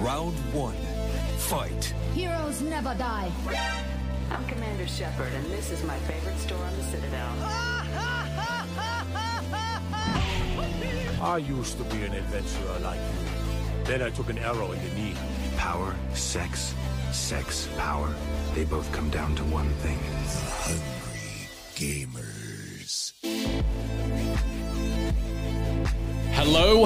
Round one. Fight. Heroes never die. I'm Commander Shepard, and this is my favorite store on the Citadel. I used to be an adventurer like you. Then I took an arrow in the knee. Power, sex, power. They both come down to one thing. Hungry gamers. Hello,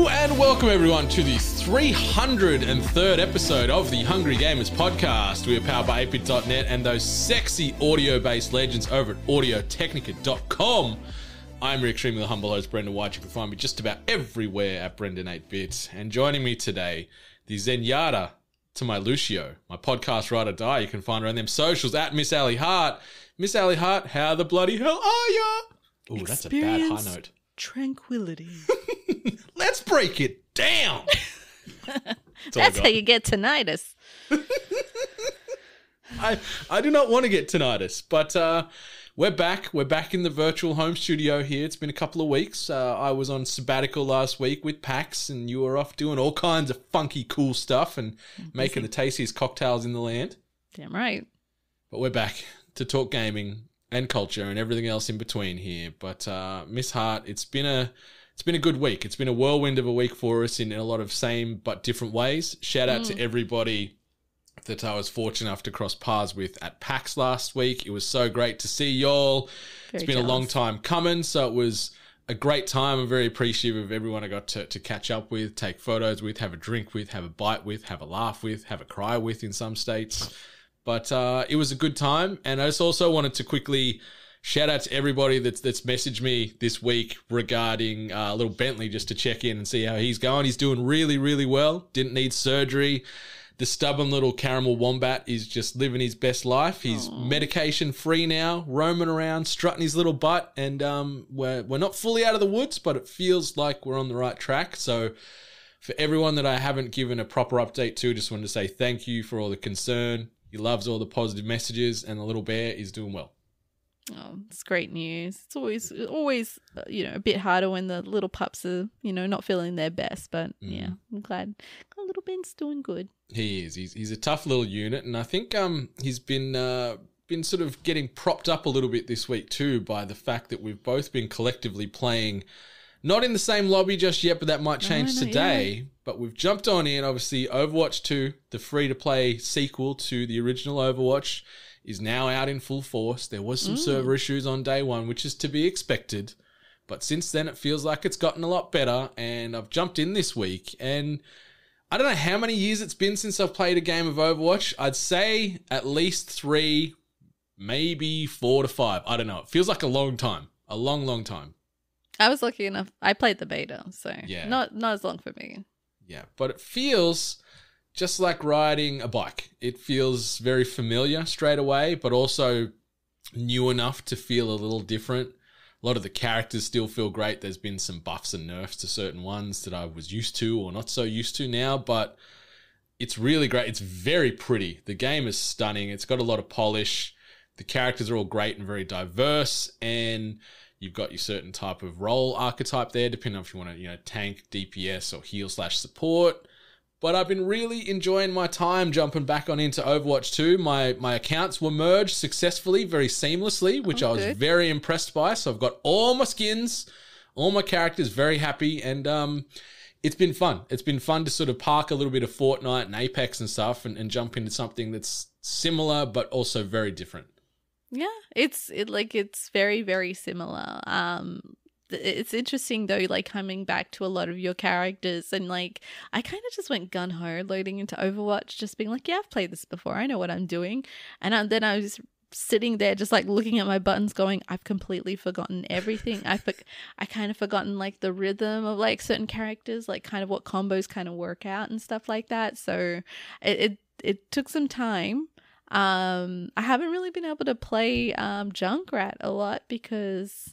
and welcome everyone to the 303rd episode of the Hungry Gamers podcast. We are powered by 8bit.net and those sexy audio-based legends over at audiotechnica.com. I'm your extremely humble host, Brendan White. You can find me just about everywhere at Brendan8bit. And joining me today, the Zenyatta to my Lucio, my podcast Ride or Die. You can find her on them socials at Miss Ali Hart. Miss Ali Hart, how the bloody hell are ya? Ooh, that's a bad high note. Tranquility. Let's break it down. That's how you get tinnitus. I do not want to get tinnitus, but we're back. We're back in the virtual home studio here. It's been a couple of weeks. I was on sabbatical last week with PAX, and you were off doing all kinds of funky, cool stuff and making the tastiest cocktails in the land. Damn right. But we're back to talk gaming and culture and everything else in between here. But Miss Hart, it's been a good week. It's been a whirlwind of a week for us in a lot of same but different ways. Shout out to everybody that I was fortunate enough to cross paths with at PAX last week. It was so great to see y'all. It's been a long time coming, so it was a great time. I'm very appreciative of everyone I got to catch up with, take photos with, have a drink with, have a bite with, have a laugh with, have a cry with in some states. But it was a good time, and I just also wanted to quickly shout out to everybody that's messaged me this week regarding little Bentley, just to check in and see how he's going. He's doing really, really well. Didn't need surgery. The stubborn little caramel wombat is just living his best life. He's medication free now, roaming around, strutting his little butt, and we're not fully out of the woods, but it feels like we're on the right track. So for everyone that I haven't given a proper update to, just wanted to say thank you for all the concern. He loves all the positive messages, and the little bear is doing well. Oh, it's great news. It's always a bit harder when the little pups are, not feeling their best. But yeah, I'm glad little Ben's doing good. He is. He's a tough little unit, and I think he's been sort of getting propped up a little bit this week too by the fact that we've both been collectively playing. Not in the same lobby just yet, but that might change today. Yet. But we've jumped on in. Obviously, Overwatch 2, the free-to-play sequel to the original Overwatch, is now out in full force. There was some server issues on day one, which is to be expected. But since then, it feels like it's gotten a lot better. And I've jumped in this week. And I don't know how many years it's been since I've played a game of Overwatch. I'd say at least 3, maybe 4 to 5. I don't know. It feels like a long time. A long, long time. I was lucky enough. I played the beta, so not as long for me. Yeah, but it feels just like riding a bike. It feels very familiar straight away, but also new enough to feel a little different. A lot of the characters still feel great. There's been some buffs and nerfs to certain ones that I was used to or not so used to now, but it's really great. It's very pretty. The game is stunning. It's got a lot of polish. The characters are all great and very diverse, and you've got your certain type of role archetype there, depending on if you want to, tank, DPS, or heal/support. But I've been really enjoying my time jumping back on into Overwatch 2. My accounts were merged successfully, very seamlessly, which I was very impressed by. So I've got all my skins, all my characters, very happy, and it's been fun. It's been fun to sort of park a little bit of Fortnite and Apex and stuff and jump into something that's similar but also very different. Yeah, it's very, very similar. It's interesting though, like coming back to a lot of your characters, and like I kind of just went gun ho loading into Overwatch, just being like, yeah, I've played this before, I know what I'm doing, and then I was sitting there just like looking at my buttons, going, I've completely forgotten everything. I kind of forgotten like the rhythm of like certain characters, like kind of what combos kind of work out and stuff like that. So it took some time. I haven't really been able to play Junkrat a lot because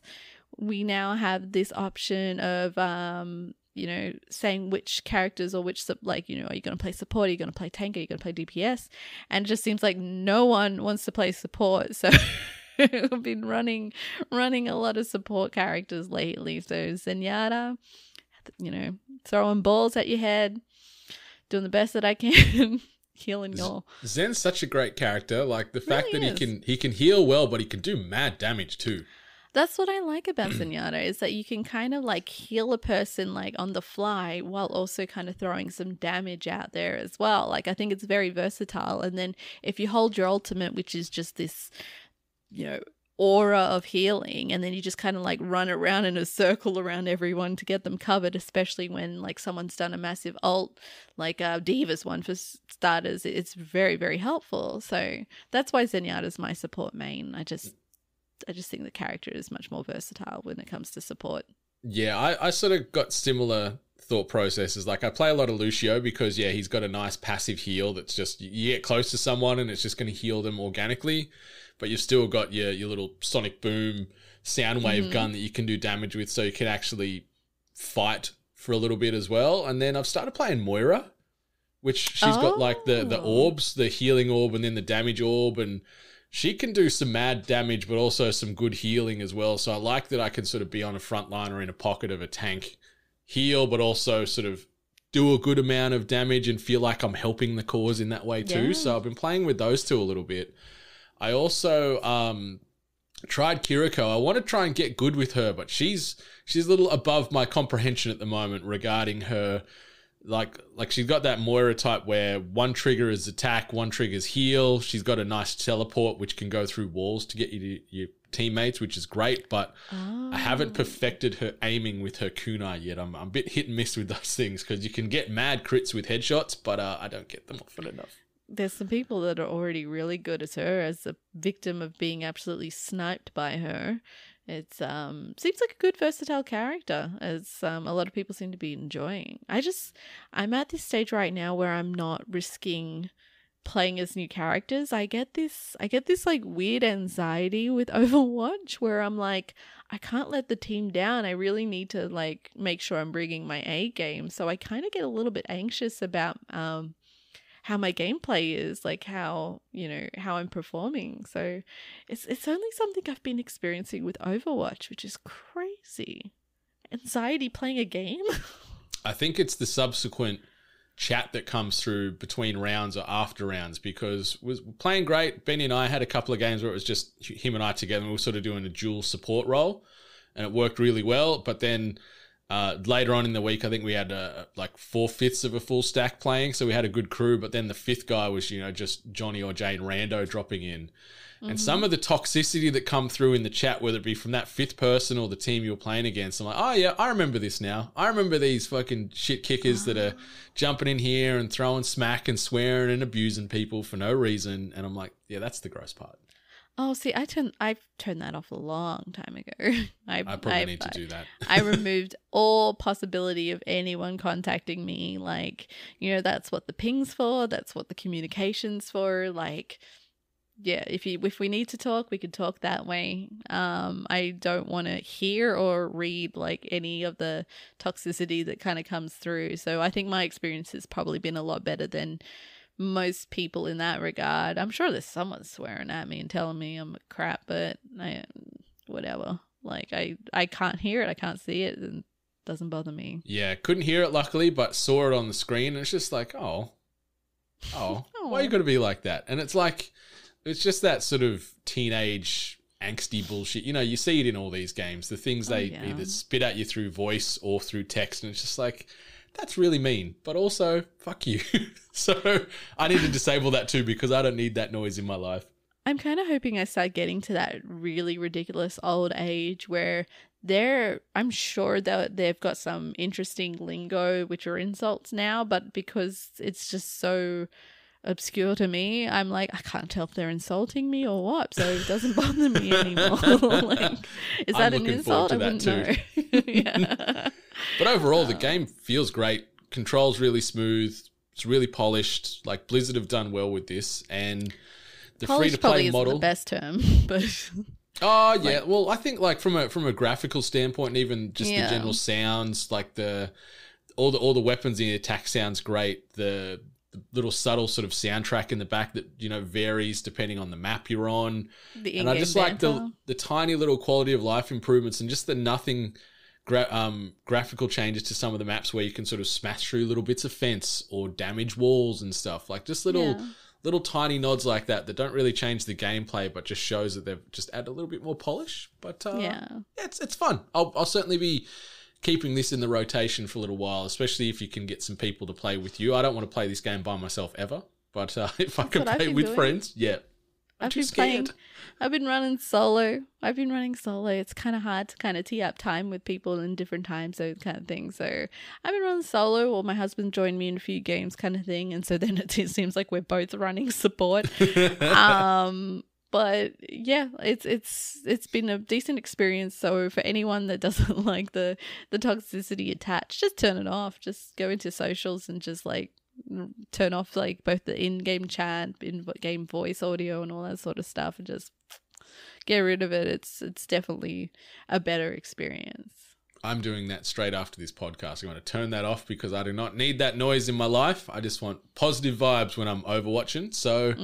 we now have this option of saying which characters or which, like, are you going to play support, are you going to play tank, are you going to play DPS? And it just seems like no one wants to play support, so I've been running a lot of support characters lately. So Zenyatta, throwing balls at your head, doing the best that I can, healing your. Zen's such a great character. Like the fact Really that he can heal well, but he can do mad damage too. That's what I like about Zenyatta, is that you can kind of like heal a person like on the fly while also kind of throwing some damage out there as well. Like I think it's very versatile. And then if you hold your ultimate, which is just this, aura of healing, and then you just kind of like run around in a circle around everyone to get them covered, especially when like someone's done a massive ult, like Diva's one for starters, it's very, very helpful. So that's why Zenyatta's my support main. I just think the character is much more versatile when it comes to support. Yeah, I sort of got similar thought processes. Like I play a lot of Lucio because he's got a nice passive heal that's just, you get close to someone and it's just going to heal them organically, but you've still got your little sonic boom sound wave gun that you can do damage with, so you can actually fight for a little bit as well. And then I've started playing Moira, which she's got like the orbs, the healing orb and then the damage orb, and she can do some mad damage, but also some good healing as well. So I like that I can sort of be on a front line or in a pocket of a tank, heal, but also sort of do a good amount of damage and feel like I'm helping the cause in that way too. Yeah. So I've been playing with those two a little bit. I also tried Kiriko. I want to try and get good with her, but she's a little above my comprehension at the moment regarding her. Like she's got that Moira type where one trigger is attack, one trigger is heal. She's got a nice teleport which can go through walls to get you to your teammates, which is great, but I haven't perfected her aiming with her kunai yet. I'm a bit hit and miss with those things because you can get mad crits with headshots, but I don't get them often enough. There's some people that are already really good as her, as a victim of being absolutely sniped by her. It seems like a good versatile character, as a lot of people seem to be enjoying. I'm at this stage right now where I'm not risking playing as new characters. I get this like weird anxiety with Overwatch where I'm like, I can't let the team down. I really need to like make sure I'm bringing my A game. So I kind of get a little bit anxious about how my gameplay is, like how I'm performing. So it's only something I've been experiencing with Overwatch, which is crazy. Anxiety playing a game. I think it's the subsequent chat that comes through between rounds or after rounds, because we're playing great. Benny and I had a couple of games where it was just him and I together, and we were sort of doing a dual support role, and it worked really well. But then later on in the week, I think we had like 4/5 of a full stack playing, so we had a good crew. But then the fifth guy was, just Johnny or Jane rando dropping in. And some of the toxicity that come through in the chat, whether it be from that fifth person or the team you're playing against, I'm like, oh yeah, I remember this now. I remember these fucking shit kickers that are jumping in here and throwing smack and swearing and abusing people for no reason. And I'm like, yeah, that's the gross part. Oh, see, I've turned that off a long time ago. I probably need to do that. I removed all possibility of anyone contacting me. Like, that's what the ping's for. That's what the communication's for. Like, yeah, if we need to talk, we can talk that way. I don't want to hear or read like any of the toxicity that kind of comes through. So I think my experience has probably been a lot better than most people in that regard. I'm sure there's someone swearing at me and telling me I'm crap, but whatever. Like I can't hear it, I can't see it, and it doesn't bother me. Yeah, couldn't hear it luckily, but saw it on the screen, and it's just like, oh, why you got to be like that? And it's like, it's just that sort of teenage angsty bullshit. You see it in all these games. The things they either spit at you through voice or through text, and it's just like, that's really mean, but also, fuck you. So I need to disable that too, because I don't need that noise in my life. I'm kind of hoping I start getting to that really ridiculous old age where I'm sure that they've got some interesting lingo, which are insults now, but because it's just so obscure to me, I'm like, I can't tell if they're insulting me or what, so it doesn't bother me anymore. Like, is that an insult? I wouldn't know. Yeah. But overall, the game feels great. Controls really smooth. It's really polished. Like, Blizzard have done well with this, and the free-to-play model. Isn't the best term, but oh yeah. Like, well, I think like from a graphical standpoint, and even just the general sounds, like all the weapons in the attack sounds great. The little subtle sort of soundtrack in the back that varies depending on the map you're on, and I just like the tiny little quality of life improvements, and just the nothing graphical changes to some of the maps where you can sort of smash through little bits of fence or damage walls and stuff. Like just little tiny nods like that don't really change the gameplay, but just shows that they've just added a little bit more polish. But it's fun. I'll certainly be keeping this in the rotation for a little while, especially if you can get some people to play with you. I don't want to play this game by myself ever, but if I can play with friends, I'm too scared. I've been running solo. It's kind of hard to kind of tee up time with people in different time zones kind of thing. So I've been running solo, or my husband joined me in a few games kind of thing. And so then it seems like we're both running support. But yeah, it's been a decent experience. So for anyone that doesn't like the toxicity attached, just turn it off. Just go into socials and just like turn off like both the in-game chat, in-game voice audio and all that sort of stuff, and just get rid of it. It's definitely a better experience. I'm doing that straight after this podcast. I'm going to turn that off because I do not need that noise in my life. I just want positive vibes when I'm Overwatching. So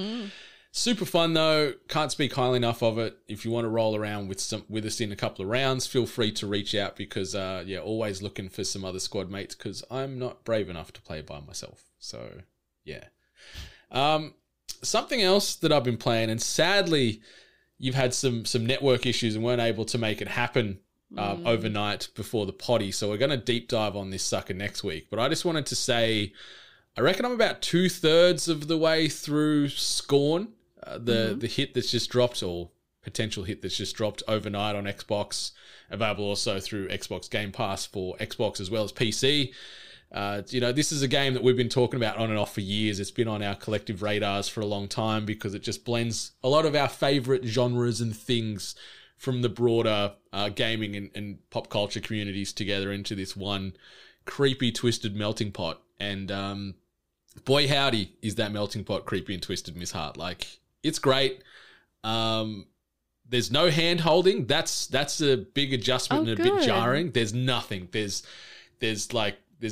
super fun though. Can't speak highly enough of it. If you want to roll around with us in a couple of rounds, feel free to reach out because always looking for some other squad mates because I'm not brave enough to play by myself. So yeah. Something else that I've been playing, and sadly you've had some network issues and weren't able to make it happen overnight before the potty. So we're going to deep dive on this sucker next week. But I just wanted to say, I reckon I'm about 2/3 of the way through Scorn, the hit that's just dropped, or potential hit that's just dropped overnight on Xbox, available also through Xbox Game Pass for Xbox as well as PC. This is a game that we've been talking about on and off for years. It's been on our collective radars for a long time because it just blends a lot of our favorite genres and things from the broader gaming and pop culture communities together into this one creepy, twisted melting pot. And boy, howdy, is that melting pot creepy and twisted, Miss Hart. Like, it's great. There's no hand holding. That's a big adjustment and a bit jarring. There's nothing. There's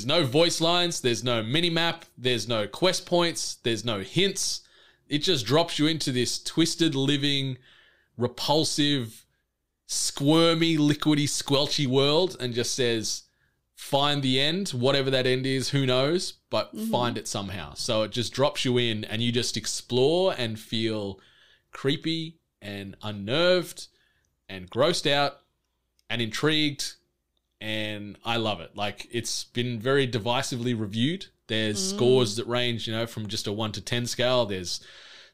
no voice lines. There's no mini map. There's no quest points. There's no hints. It just drops you into this twisted, living, repulsive, squirmy, liquidy, squelchy world and just says, find the end, whatever that end is, who knows, but find it somehow. So it just drops you in and you just explore and feel creepy and unnerved and grossed out and intrigued. And I love it. Like, it's been very divisively reviewed. There's scores that range, from just a 1 to 10 scale. There's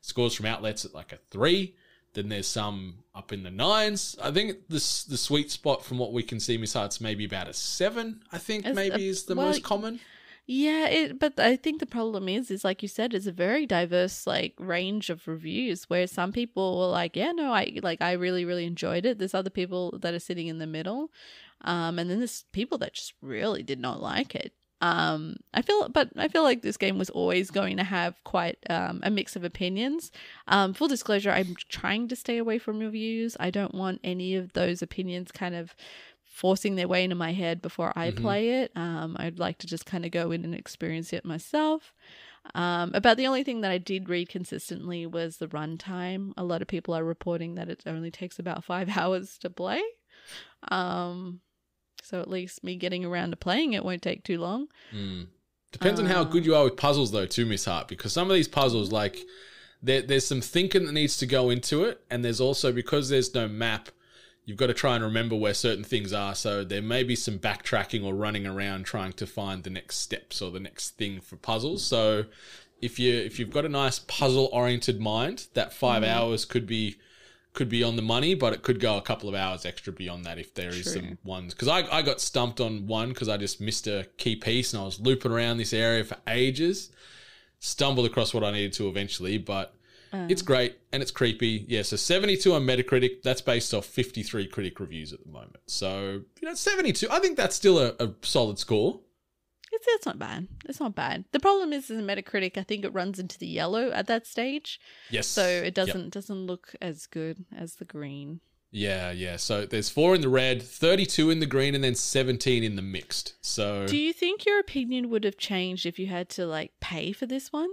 scores from outlets at like a 3. Then there's some up in the 9s. I think the sweet spot from what we can see, Miss Hart's maybe about a 7, I think is the most common. Yeah, but I think the problem is like you said, it's a very diverse like range of reviews where some people were like, yeah, no, I really, really enjoyed it. There's other people that are sitting in the middle. And then there's people that just really did not like it. I feel like this game was always going to have quite a mix of opinions. Full disclosure, I'm trying to stay away from reviews. I don't want any of those opinions kind of forcing their way into my head before I play it. I'd like to just kind of go in and experience it myself. About the only thing that I did read consistently was the runtime. A lot of people are reporting that it only takes about 5 hours to play. So at least me getting around to playing it won't take too long. Depends on how good you are with puzzles though too, Miss Hart, because some of these puzzles, like there's some thinking that needs to go into it, and there's also, because there's no map, you've got to try and remember where certain things are, so there may be some backtracking or running around trying to find the next steps or the next thing for puzzles. So if you've got a nice puzzle oriented mind, that 5 hours could be on the money, but it could go a couple of hours extra beyond that if there is some ones. Because I got stumped on one because I just missed a key piece and I was looping around this area for ages. Stumbled across what I needed to eventually, but it's great and it's creepy. Yeah, so 72 on Metacritic. That's based off 53 critic reviews at the moment. So, 72. I think that's still a solid score. It's not bad. It's not bad. The problem is in Metacritic, I think it runs into the yellow at that stage. Yes. So it doesn't look as good as the green. Yeah. So there's 4 in the red, 32 in the green, and then 17 in the mixed. So do you think your opinion would have changed if you had to like pay for this one?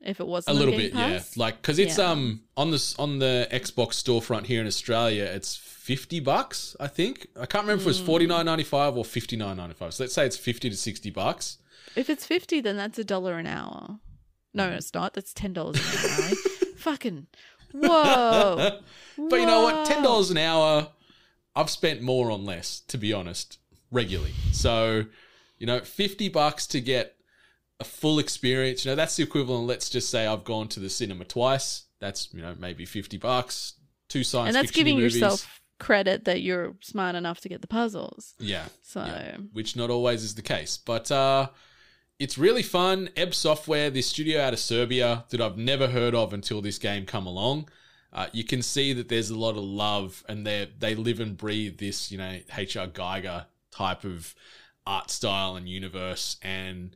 if it wasn't A little on Game bit, yeah. Pass? Like, because it's Yeah. on the Xbox storefront here in Australia, it's $50, I think. I can't remember if it was $49.95 or $59.95. So let's say it's $50 to $60. If it's 50, then that's $1 an hour. No, it's not. That's $10 an hour. Fucking whoa! But you know what? Whoa. $10 an hour, I've spent more on less, to be honest, regularly. So, you know, $50 to get a full experience. You know, that's the equivalent. Let's just say I've gone to the cinema twice. That's, you know, maybe $50. 2 science And that's fiction giving movies. yourself credit that you're smart enough to get the puzzles. Yeah. So yeah, which not always is the case. But it's really fun. Ebb Software, this studio out of Serbia that I've never heard of until this game come along. You can see that there's a lot of love, and they live and breathe this, you know, H.R. Geiger type of art style and universe, and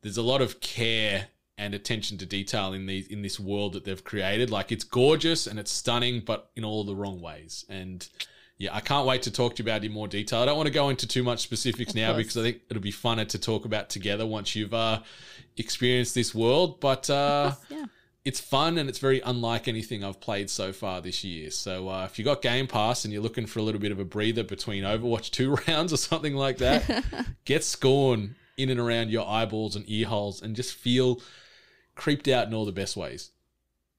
there's a lot of care and attention to detail in this world that they've created. Like, it's gorgeous and it's stunning, but in all the wrong ways. And yeah, I can't wait to talk to you about it in more detail. I don't want to go into too much specifics now because I think it'll be funner to talk about together once you've experienced this world. But yeah. it's fun and it's very unlike anything I've played so far this year. So if you got Game Pass and you're looking for a little bit of a breather between Overwatch 2 rounds or something like that, get Scorn in and around your eyeballs and ear holes and just feel creeped out in all the best ways.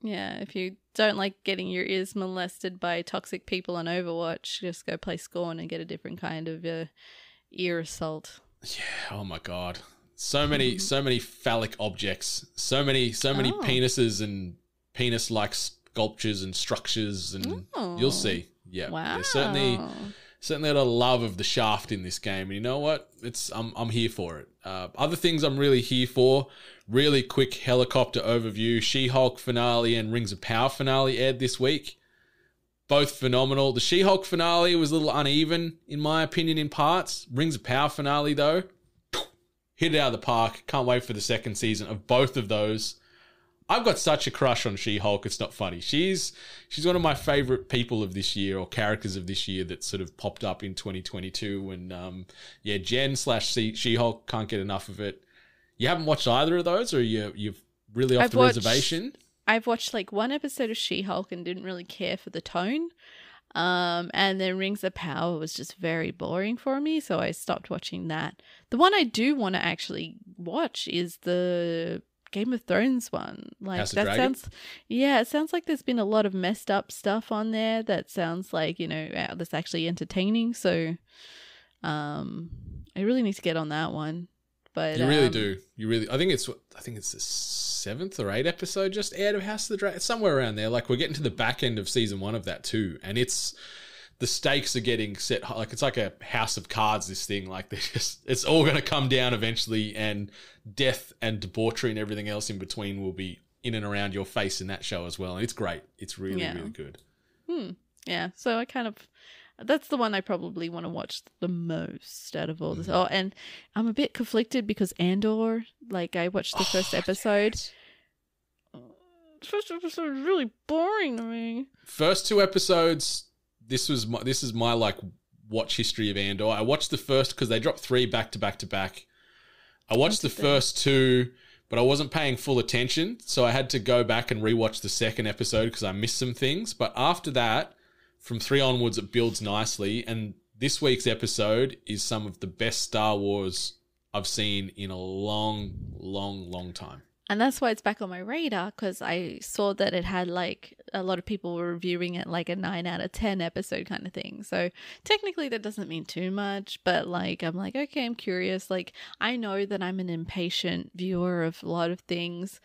Yeah, if you don't like getting your ears molested by toxic people on Overwatch, just go play Scorn and get a different kind of ear assault. Yeah, oh my god. So many phallic objects. So many penises and penis-like sculptures and structures, and you'll see. Yeah. Wow. There's certainly a lot of love of the shaft in this game. And you know what? I'm here for it. Other things I'm really here for, really quick helicopter overview. She-Hulk finale and Rings of Power finale aired this week. Both phenomenal. The She-Hulk finale was a little uneven, in my opinion, in parts. Rings of Power finale, though, hit it out of the park. Can't wait for the second season of both of those. I've got such a crush on She-Hulk, it's not funny. She's one of my favorite people of this year, or characters of this year, that sort of popped up in 2022. And Jen / She-Hulk, can't get enough of it. You haven't watched either of those, or you're really off the reservation? I've watched like one episode of She-Hulk and didn't really care for the tone. And then Rings of Power was just very boring for me, so I stopped watching that. The one I do want to actually watch is the Game of Thrones one. Like, House of that Dragon? it sounds like there's been a lot of messed up stuff on there that sounds like, you know, that's actually entertaining. So I really need to get on that one. But you really do. I think it's the 7th or 8th episode just aired of House of the Dragon. It's somewhere around there. Like, we're getting to the back end of season 1 of that too, and the stakes are getting set. Like, it's like a house of cards, this thing. Like, it's all going to come down eventually, and death and debauchery and everything else in between will be in and around your face in that show as well. And it's great. It's really, really good. Yeah. So that's the one I probably want to watch the most out of all this. Oh, and I'm a bit conflicted because Andor, like, I watched the first episode. Yes. The first episode was really boring to me. First 2 episodes, this is my like watch history of Andor. I watched the first because they dropped 3 back to back to back. I watched the first 2, but I wasn't paying full attention, so I had to go back and rewatch the second episode because I missed some things. But after that, from 3 onwards, it builds nicely, and this week's episode is some of the best Star Wars I've seen in a long, long, long time. And that's why it's back on my radar, because I saw that it had, like, a lot of people were reviewing it like a 9 out of 10 episode kind of thing. So technically that doesn't mean too much, but, like, I'm like, okay, I'm curious. Like, I know that I'm an impatient viewer of a lot of things.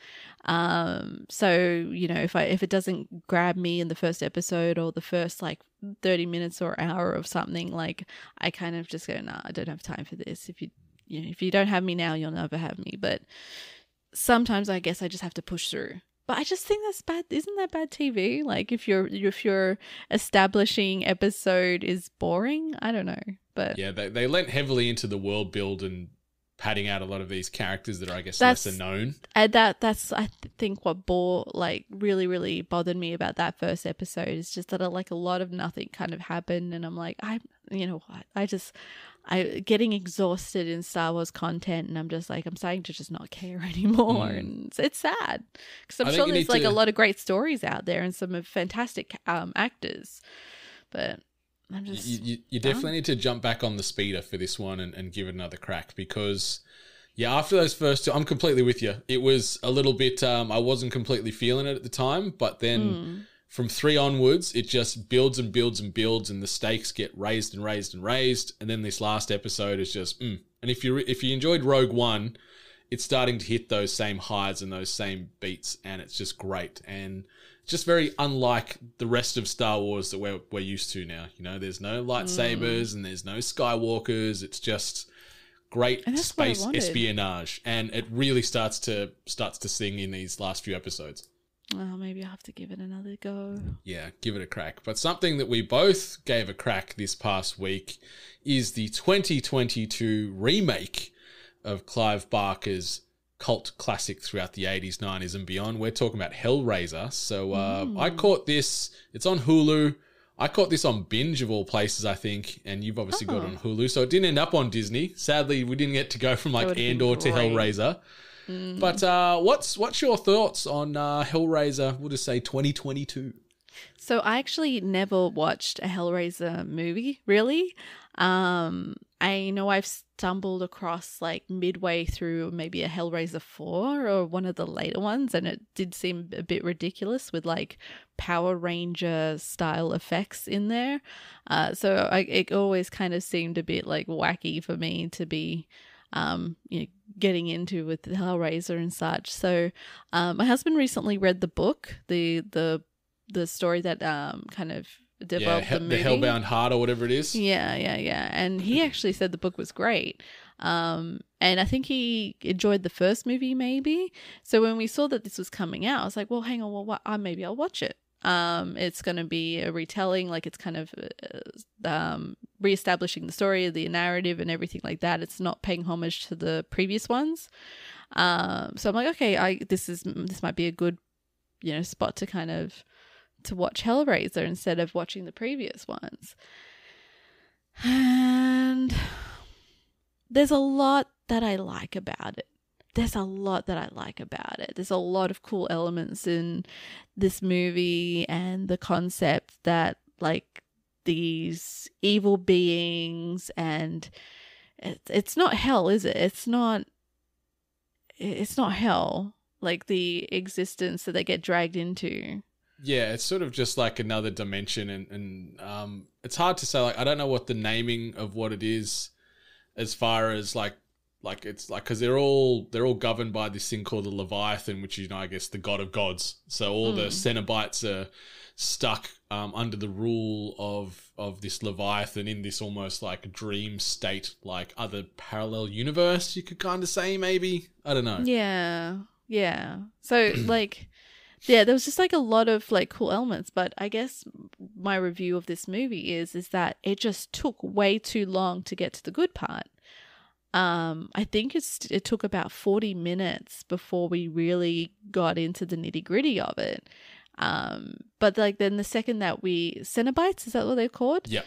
So, you know, if it doesn't grab me in the first episode or the first, like, 30 minutes or hour of something, like, I kind of just go, nah, I don't have time for this. If you don't have me now, you'll never have me. But sometimes I guess I just have to push through. But I just think that's bad. Isn't that bad TV? Like, if your establishing episode is boring, I don't know. But yeah, they lent heavily into the world build and padding out a lot of these characters that are, I guess, lesser known. And that's I think what really, really bothered me about that first episode is just that a lot of nothing kind of happened, and I'm like, you know what? getting exhausted in Star Wars content, and I'm just like, I'm starting to just not care anymore, and it's sad because I'm sure there's like a lot of great stories out there and some fantastic actors, but I'm just you definitely need to jump back on the speeder for this one and give it another crack, because after those first two, I'm completely with you. It was a little bit I wasn't completely feeling it at the time, but then from 3 onwards, it just builds and builds and builds, and the stakes get raised and raised and raised. And then this last episode is just, And if you enjoyed Rogue One, it's starting to hit those same highs and those same beats, and it's just great. And just very unlike the rest of Star Wars that we're used to now. You know, there's no lightsabers and there's no Skywalkers. It's just great space espionage, and it really starts to sing in these last few episodes. Oh, maybe I'll have to give it another go. Yeah, give it a crack. But something that we both gave a crack this past week is the 2022 remake of Clive Barker's cult classic throughout the 80s, 90s and beyond. We're talking about Hellraiser. So I caught this. It's on Hulu. I caught this on Binge of all places, I think, and you've obviously got it on Hulu. So it didn't end up on Disney. Sadly, we didn't get to go from like Andor to Hellraiser. But what's your thoughts on Hellraiser, we'll just say 2022? So I actually never watched a Hellraiser movie, really. I know I've stumbled across like midway through maybe a Hellraiser 4 or one of the later ones, and it did seem a bit ridiculous with like Power Ranger style effects in there. So it always kind of seemed a bit like wacky for me to be getting into with Hellraiser and such. So my husband recently read the book, the story that kind of developed the movie. The Hellbound Heart or whatever it is. Yeah. And he actually said the book was great. And I think he enjoyed the first movie maybe. So when we saw that this was coming out, I was like, well, hang on, maybe I'll watch it. It's going to be a retelling, like it's kind of reestablishing the story, the narrative and everything like that. It's not paying homage to the previous ones. So I'm like, okay, this might be a good, spot to kind of to watch Hellraiser instead of watching the previous ones. And there's a lot that I like about it. There's a lot of cool elements in this movie, and the concept that like these evil beings, and it's not hell, is it? It's not hell, like the existence that they get dragged into. Yeah, it's sort of just like another dimension, and it's hard to say. Like, I don't know what the naming of what it is, as far as like it's like, because they're all governed by this thing called the Leviathan, which is, I guess, the god of gods. So all the Cenobites are stuck under the rule of this Leviathan in this almost like dream state, like other parallel universe, you could kind of say, maybe. I don't know. Yeah. So like, yeah, there was just like a lot of like cool elements, but I guess my review of this movie is that it just took way too long to get to the good part. I think it took about 40 minutes before we really got into the nitty gritty of it. But like then the second that Cenobites, is that what they're called? Yeah.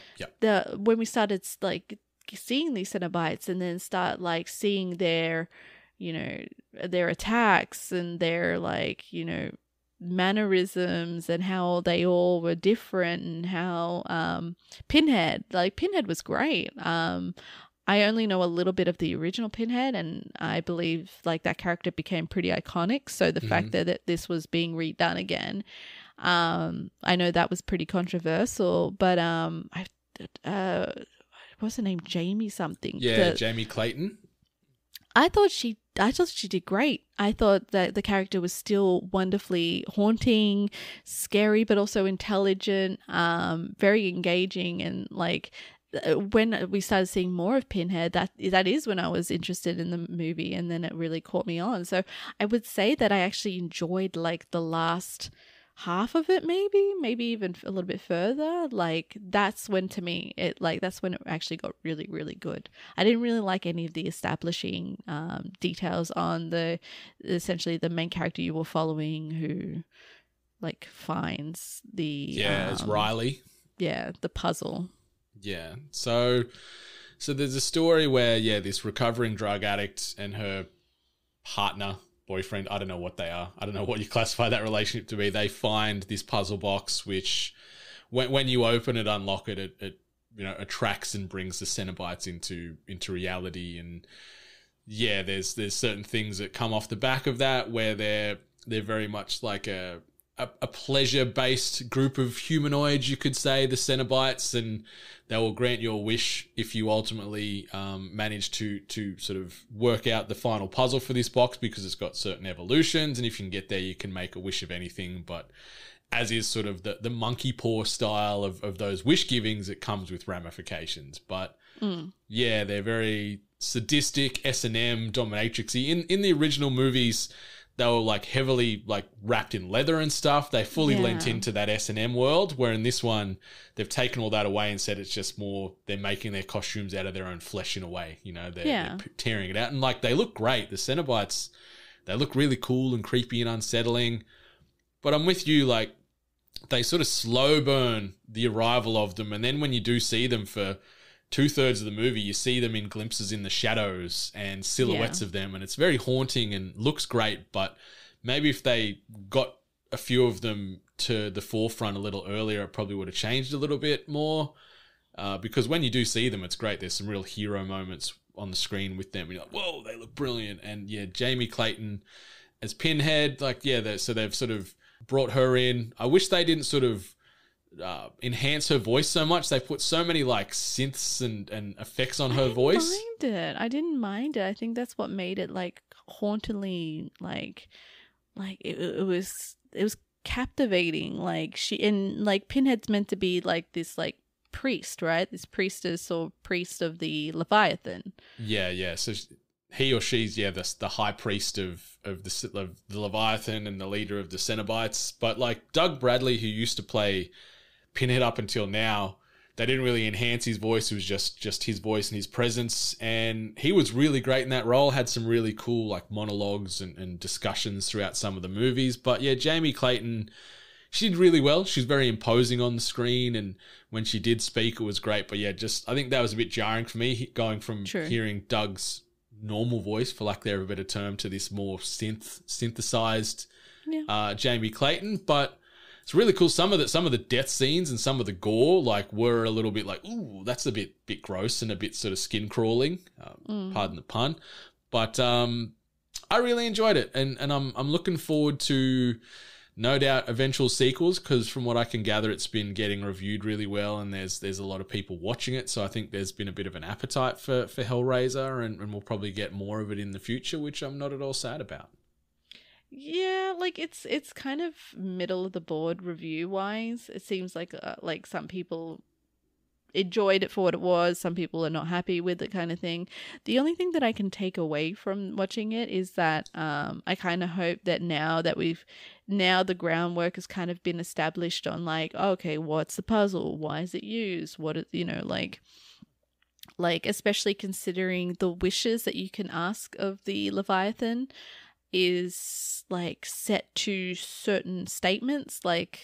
When we started like seeing these Cenobites and then start like seeing their attacks and their like, mannerisms and how they all were different, and how Pinhead was great. I only know a little bit of the original Pinhead, and I believe like that character became pretty iconic. So the fact that this was being redone again, I know that was pretty controversial, but what's her name? Jamie something. Yeah, Jamie Clayton. I thought she did great. I thought that the character was still wonderfully haunting, scary, but also intelligent, very engaging, and like, when we started seeing more of Pinhead, that is when I was interested in the movie, and then it really caught me on. So I would say that I actually enjoyed like the last half of it, maybe even a little bit further. Like that's when, to me, that's when it actually got really, really good. I didn't really like any of the establishing details on essentially the main character you were following, who like finds the it's Riley. Yeah, the puzzle. Yeah. So So there's a story where, this recovering drug addict and her partner, boyfriend, I don't know what they are. I don't know what you classify that relationship to be. They find this puzzle box, which when you open it, unlock it, it attracts and brings the Cenobites into reality. And there's certain things that come off the back of that where they're very much like a pleasure-based group of humanoids, you could say, the Cenobites, and they will grant you a wish if you ultimately manage to sort of work out the final puzzle for this box, because it's got certain evolutions, and if you can get there, you can make a wish of anything. But as is sort of the monkey paw style of those wish givings, it comes with ramifications. But they're very sadistic, S&M, dominatrixy. In the original movies, they were like heavily like wrapped in leather and stuff. They fully lent into that S&M world, where in this one, they've taken all that away and said it's just more, they're making their costumes out of their own flesh in a way. They're tearing it out. And like, they look great. The Cenobites, they look really cool and creepy and unsettling. But I'm with you, like, they sort of slow burn the arrival of them. And then when you do see them for 2/3 of the movie, you see them in glimpses in the shadows and silhouettes of them. And it's very haunting and looks great. But maybe if they got a few of them to the forefront a little earlier, it probably would have changed a little bit more. Because when you do see them, it's great. There's some real hero moments on the screen with them. You're like, whoa, they look brilliant. And Jamie Clayton as Pinhead, like, so they've sort of brought her in. I wish they didn't sort of enhance her voice so much. They put so many like synths and effects on her voice. I didn't mind it. I think that's what made it like hauntingly like it was captivating. Like Pinhead's meant to be like this like priest, right? This priestess or priest of the Leviathan. Yeah. So he or she's the high priest of the Leviathan and the leader of the Cenobites. But like Doug Bradley, who used to play Pinhead up until now, they didn't really enhance his voice. It was just his voice and his presence, and he was really great in that role. Had some really cool like monologues and discussions throughout some of the movies. But Jamie Clayton, she did really well. She's very imposing on the screen, and when she did speak, it was great. But I think that was a bit jarring for me, going from hearing Doug's normal voice, for lack of a better term, to this more synthesized Jamie Clayton. But it's really cool. Some of the death scenes and some of the gore like were a little bit like, ooh, that's a bit gross and a bit sort of skin crawling, pardon the pun. But I really enjoyed it, and I'm looking forward to, no doubt, eventual sequels, because from what I can gather, it's been getting reviewed really well, and there's a lot of people watching it. So I think there's been a bit of an appetite for Hellraiser, and we'll probably get more of it in the future, which I'm not at all sad about. Yeah, like it's kind of middle of the board review wise. It seems like some people enjoyed it for what it was. Some people are not happy with it, kind of thing. The only thing that I can take away from watching it is that I kind of hope that now the groundwork has kind of been established on like, okay, what's the puzzle? Why is it used? What like especially considering the wishes that you can ask of the Leviathan is like set to certain statements. Like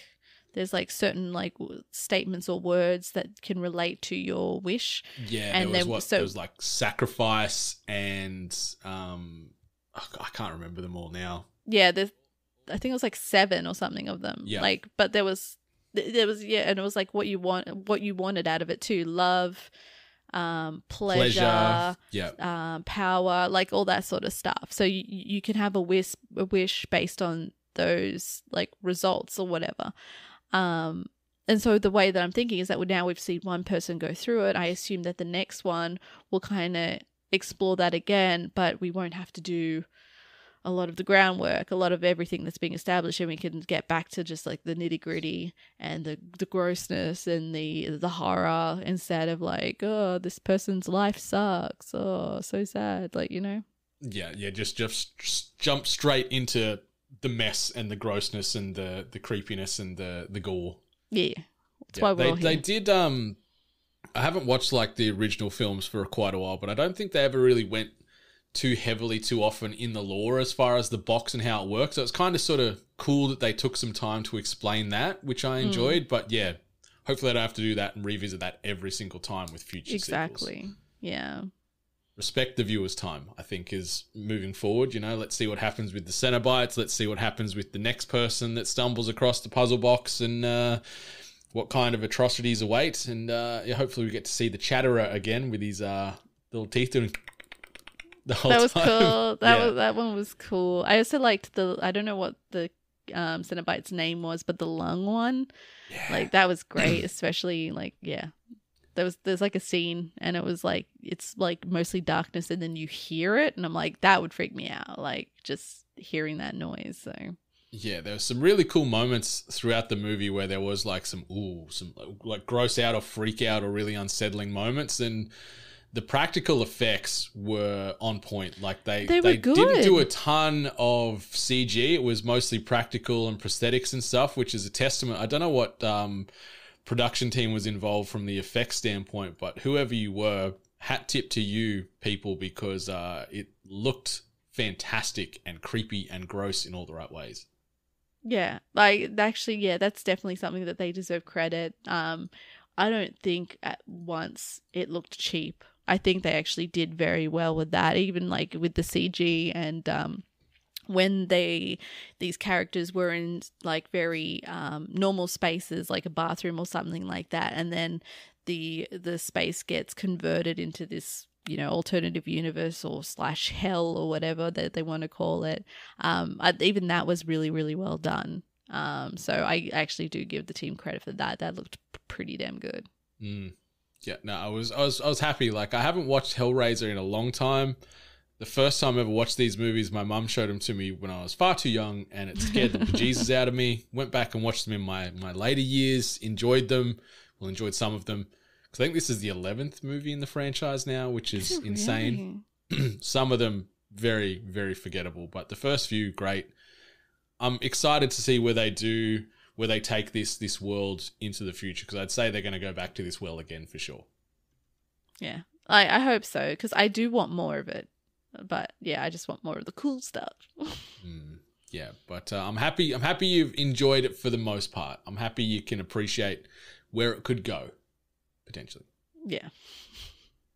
there's like certain like statements or words that can relate to your wish. Yeah, and there was like sacrifice and I can't remember them all now. Yeah, I think it was like 7 or something of them. Yeah, like, but there was and it was like what you wanted out of it too: love, pleasure, power, like all that sort of stuff. So you can have a wish based on those like results or whatever. And so the way that I'm thinking is that now we've seen one person go through it. I assume that the next one will kind of explore that again, but we won't have to do a lot of the groundwork, a lot of everything that's being established, and we can get back to just like the nitty gritty and the grossness and the horror, instead of like, oh, this person's life sucks, oh, so sad, like, Yeah, just jump straight into the mess and the grossness and the creepiness and the gore. Yeah, that's why we're all here. They did. I haven't watched like the original films for quite a while, but I don't think they ever really went too heavily too often in the lore as far as the box and how it works. So it's kind of sort of cool that they took some time to explain that, which I enjoyed. But hopefully I don't have to do that and revisit that every single time with future sequels. Yeah. Respect the viewer's time, I think, is moving forward. Let's see what happens with the Cenobites. Let's see what happens with the next person that stumbles across the puzzle box and what kind of atrocities await. And hopefully we get to see the Chatterer again with his little teeth doing the whole time. That was cool. That one was cool. I also liked I don't know what the Cenobite's name was, but the lung one. Yeah. Like, that was great, especially, like, yeah. There's like a scene and it was like, it's like mostly darkness and then you hear it and I'm like, that would freak me out, like just hearing that noise. So yeah, there were some really cool moments throughout the movie where there was like some like gross out or freak out or really unsettling moments, and the practical effects were on point. Like they were good. Didn't do a ton of CG. It was mostly practical and prosthetics and stuff, which is a testament. I don't know what production team was involved from the effects standpoint, but whoever you were, hat tip to you people, because it looked fantastic and creepy and gross in all the right ways. Yeah, like, actually, yeah, that's definitely something that they deserve credit. I don't think at once it looked cheap. I think they actually did very well with that, even like with the CG and when these characters were in like very normal spaces, like a bathroom or something like that, and then the space gets converted into this, alternative universe or / hell or whatever that they want to call it. Even that was really, really well done. So I actually do give the team credit for that. That looked pretty damn good. Yeah, no, I was happy. Like, I haven't watched Hellraiser in a long time. The first time I ever watched these movies, my mum showed them to me when I was far too young, and it scared the bejesus out of me. Went back and watched them in my later years, enjoyed them. Well, enjoyed some of them. Because I think this is the 11th movie in the franchise now, which is insane. Really? Some of them very, very forgettable, but the first few, great. I'm excited to see where they take this world into the future, because I'd say they're going to go back to this well again for sure. Yeah, I hope so, because I do want more of it. But yeah, I just want more of the cool stuff. Yeah, but I'm happy you've enjoyed it for the most part. I'm happy you can appreciate where it could go, potentially. Yeah.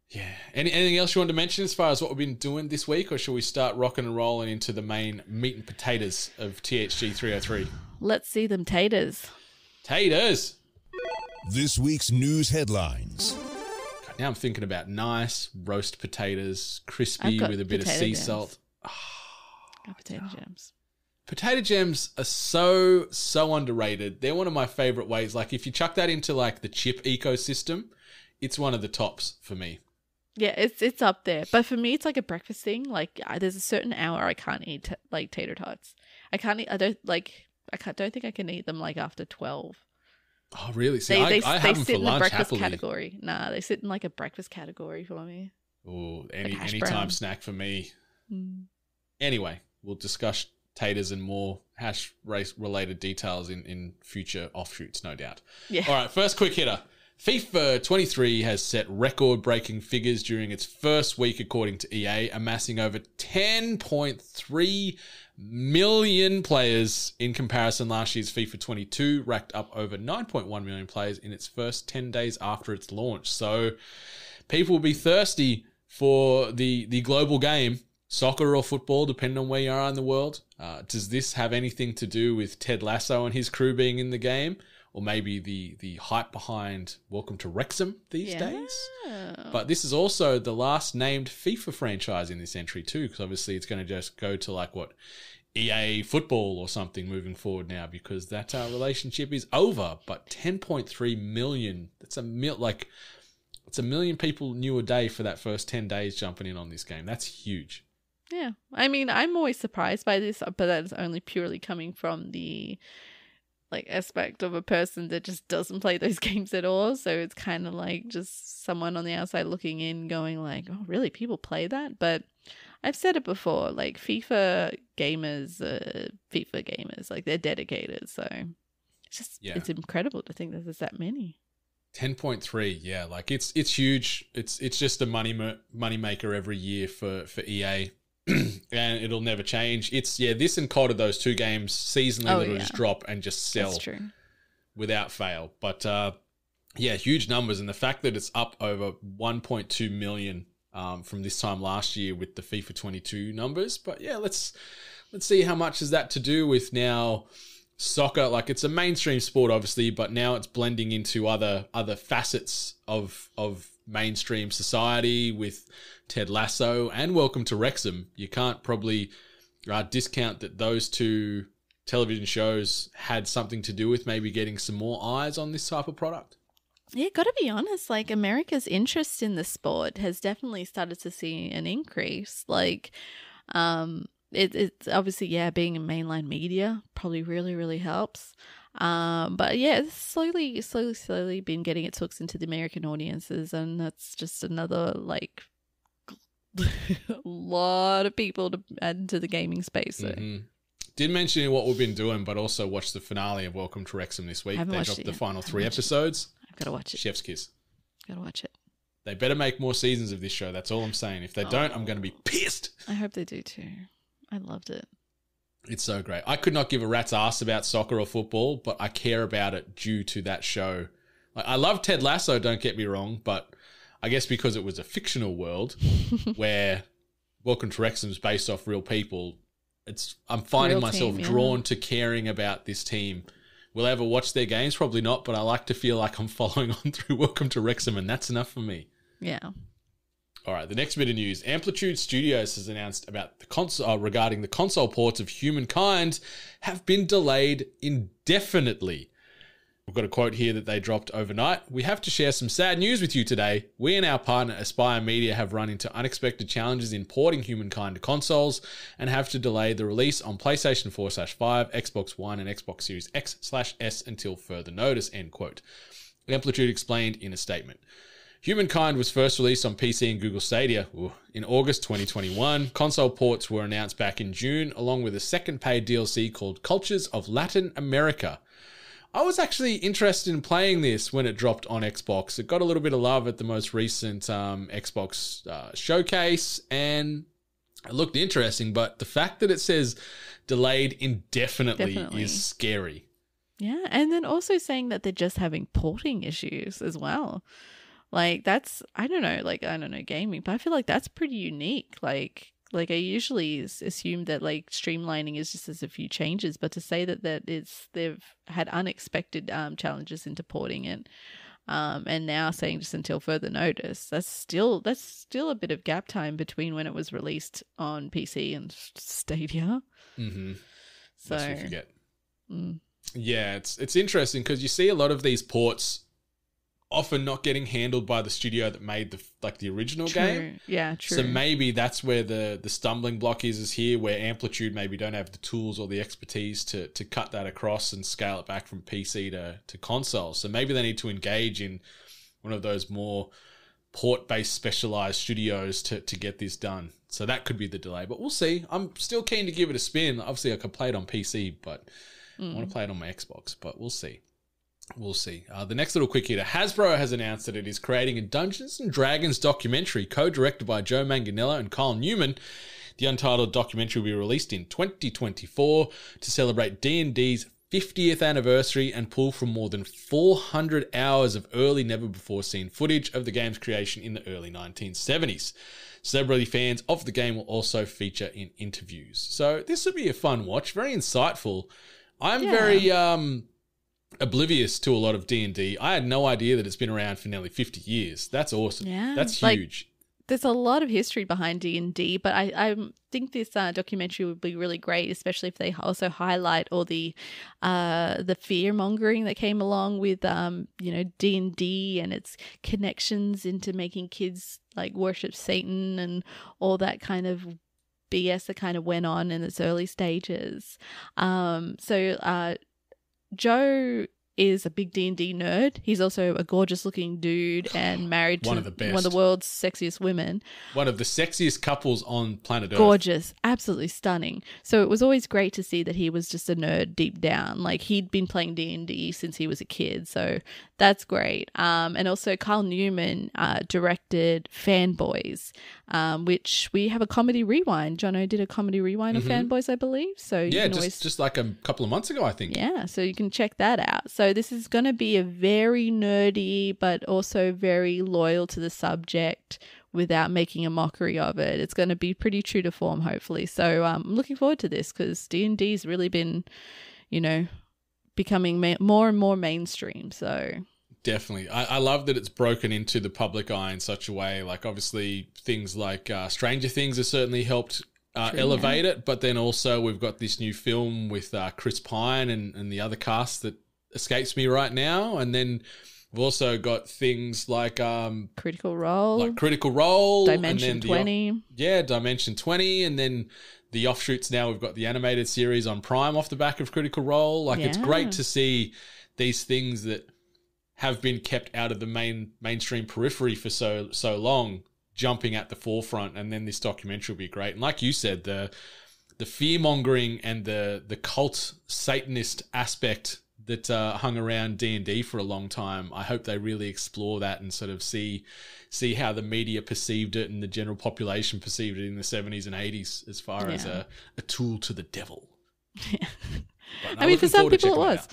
Yeah. Anything else you want to mention as far as what we've been doing this week, or shall we start rocking and rolling into the main meat and potatoes of THG 303? Let's see them taters. Taters! This week's news headlines. Now I'm thinking about nice roast potatoes, crispy with a bit of sea salt. Potato gems. Potato gems are so underrated. They're one of my favorite ways. Like, if you chuck that into like the chip ecosystem, it's one of the tops for me. Yeah, it's up there. But for me, it's like a breakfast thing. Like, there's a certain hour I can't eat like tater tots. I don't think I can eat them like after 12. Oh, really? See, they I have them sit for in lunch the breakfast happily. Category. Nah, they sit in like a breakfast category for me. Oh, Like anytime snack for me. Anyway, we'll discuss taters and more hash race related details in future offshoots, no doubt. Yeah. All right, first quick hitter. FIFA 23 has set record-breaking figures during its first week, according to EA, amassing over 10.3 million players. In comparison, last year's FIFA 22 racked up over 9.1 million players in its first 10 days after its launch. So people will be thirsty for the global game, soccer or football, depending on where you are in the world. Does this have anything to do with Ted Lasso and his crew being in the game? Or maybe the hype behind Welcome to Wrexham these days. But this is also the last named FIFA franchise in this entry too, because obviously it's going to just go to like what, EA Football or something moving forward now, because that relationship is over. But 10.3 million, it's a million people new a day for that first 10 days jumping in on this game. That's huge. Yeah. I mean, I'm always surprised by this, but that's only purely coming from the aspect of a person that just doesn't play those games at all. So it's kind of like just someone on the outside looking in going like, oh, really? People play that? But I've said it before, like FIFA gamers, like they're dedicated. So it's just, it's incredible to think that there's that many. 10.3, yeah, like it's huge. It's just a money maker every year for EA. And it'll never change. It's this and COD are those two games seasonally that'll just drop and just sell. That's true. Without fail. But Yeah, huge numbers. And the fact that it's up over 1.2 million from this time last year with the FIFA 22 numbers. But yeah, let's see how much is that to do with now soccer. Like, it's a mainstream sport, obviously, but now it's blending into other facets of mainstream society with Ted Lasso and Welcome to Wrexham. You can't probably discount that those two television shows had something to do with maybe getting some more eyes on this type of product. Yeah, got to be honest, like America's interest in the sport has definitely started to see an increase. Like, it's obviously, yeah, being in mainline media probably really, really helps. But yeah, it's slowly been getting its hooks into the American audiences, and that's just another like a lot of people to add to the gaming space. So. Mm-hmm. Did mention what we've been doing, but also watched the finale of Welcome to Wrexham this week. They dropped the final 3 episodes. I've got to watch it. Chef's kiss. Gotta watch it. They better make more seasons of this show. That's all I'm saying. If they don't, I'm going to be pissed. I hope they do too. I loved it. It's so great. I could not give a rat's ass about soccer or football, but I care about it due to that show. Like, I love Ted Lasso, don't get me wrong, but I guess because it was a fictional world where Welcome to Wrexham is based off real people, I'm finding myself drawn to caring about this team. Will I ever watch their games? Probably not, but I like to feel like I'm following on through Welcome to Wrexham, and that's enough for me. Yeah. All right, the next bit of news. Amplitude Studios has announced about the console regarding the console ports of Humankind have been delayed indefinitely. We've got a quote here that they dropped overnight. We have to share some sad news with you today. We and our partner Aspire Media have run into unexpected challenges in porting Humankind to consoles and have to delay the release on PlayStation 4/5, Xbox One, and Xbox Series X/S until further notice, end quote. Amplitude explained in a statement. Humankind was first released on PC and Google Stadia in August 2021. Console ports were announced back in June, along with a second paid DLC called Cultures of Latin America. I was actually interested in playing this when it dropped on Xbox. It got a little bit of love at the most recent Xbox showcase, and it looked interesting, but the fact that it says delayed indefinitely is scary. Yeah, and then also saying that they're just having porting issues as well. Like, that's, I don't know gaming, but I feel like that's pretty unique. Like I usually assume that like streamlining is just as a few changes, but to say that they've had unexpected challenges into porting it, and now saying just until further notice, that's still a bit of gap time between when it was released on PC and Stadia. Mm-hmm. So lest we forget. Yeah, it's interesting because you see a lot of these ports often not getting handled by the studio that made the original game. Yeah, true. So maybe that's where the stumbling block is here, where Amplitude maybe don't have the tools or the expertise to cut that across and scale it back from PC to console. So maybe they need to engage in one of those more port-based specialized studios to get this done. So that could be the delay, but we'll see. I'm still keen to give it a spin. Obviously, I could play it on PC, but I want to play it on my Xbox, but we'll see. We'll see. The next little quick hitter. Hasbro has announced that it is creating a Dungeons & Dragons documentary co-directed by Joe Manganiello and Kyle Newman. The untitled documentary will be released in 2024 to celebrate D&D's 50th anniversary and pull from more than 400 hours of early, never-before-seen footage of the game's creation in the early 1970s. Celebrity fans of the game will also feature in interviews. So this will be a fun watch, very insightful. I'm very oblivious to a lot of D&D. I had no idea that it's been around for nearly 50 years. That's awesome. Yeah, that's huge. There's a lot of history behind D&D, but I think this documentary would be really great, especially if they also highlight all the fear mongering that came along with D&D and its connections into making kids like worship Satan and all that kind of BS that kind of went on in its early stages. Joe is a big D&D nerd. He's also a gorgeous looking dude and married to one of the world's sexiest women. One of the sexiest couples on planet Earth. Gorgeous. Absolutely stunning. So it was always great to see that he was just a nerd deep down. Like, he'd been playing D&D since he was a kid. So that's great. And also Kyle Newman directed Fanboys, which we have a comedy rewind. Jono did a comedy rewind of Fanboys, I believe. So you can just like a couple of months ago, I think. Yeah, so you can check that out. So So this is going to be a very nerdy, but also very loyal to the subject without making a mockery of it. It's going to be pretty true to form, hopefully. So I'm looking forward to this because D&D's really been, becoming more and more mainstream. So definitely. I love that it's broken into the public eye in such a way. Like, obviously, things like Stranger Things have certainly helped elevate it. But then also we've got this new film with Chris Pine and the other cast that escapes me right now. And then we've also got things like Critical Role, Dimension 20. Dimension 20. And then the offshoots now, we've got the animated series on Prime off the back of Critical Role. Like, it's great to see these things that have been kept out of the mainstream periphery for so long jumping at the forefront, and then this documentary will be great. And like you said, the fear-mongering and the cult Satanist aspect that hung around D&D for a long time, I hope they really explore that and sort of see how the media perceived it and the general population perceived it in the 70s and 80s as far as a tool to the devil. Yeah. I mean, for some people it was.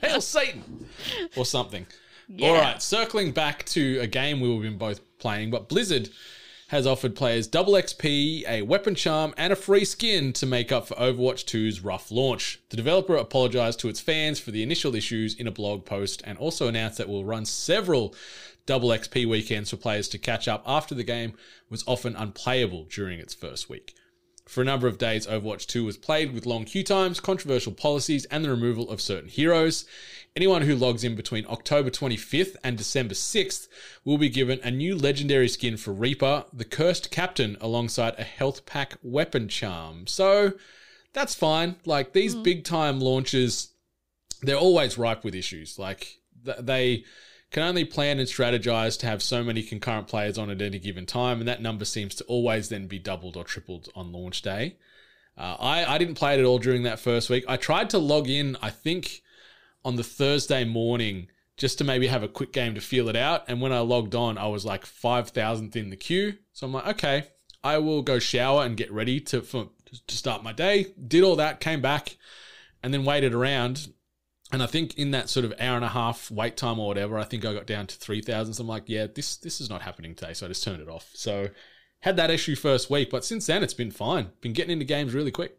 Hail Satan! Or something. Yeah. All right, circling back to a game we've been both playing, but Blizzard has offered players double XP, a weapon charm, and a free skin to make up for Overwatch 2's rough launch. The developer apologized to its fans for the initial issues in a blog post and also announced that we'll run several double XP weekends for players to catch up after the game was often unplayable during its first week. For a number of days, Overwatch 2 was played with long queue times, controversial policies, and the removal of certain heroes. Anyone who logs in between October 25th and December 6th will be given a new legendary skin for Reaper, the Cursed Captain, alongside a health pack weapon charm. So that's fine. Like, these big time launches, they're always ripe with issues. Like, they can only plan and strategize to have so many concurrent players on at any given time, and that number seems to always then be doubled or tripled on launch day. I didn't play it at all during that first week. I tried to log in, I think, on the Thursday morning just to maybe have a quick game to feel it out, and when I logged on, I was like 5,000th in the queue. So I'm like, okay, I will go shower and get ready to start my day. Did all that, came back, and then waited around. And I think in that sort of hour and a half wait time or whatever, I think I got down to 3,000. So I'm like, yeah, this is not happening today. So I just turned it off. So had that issue first week, but since then it's been fine. Been getting into games really quick.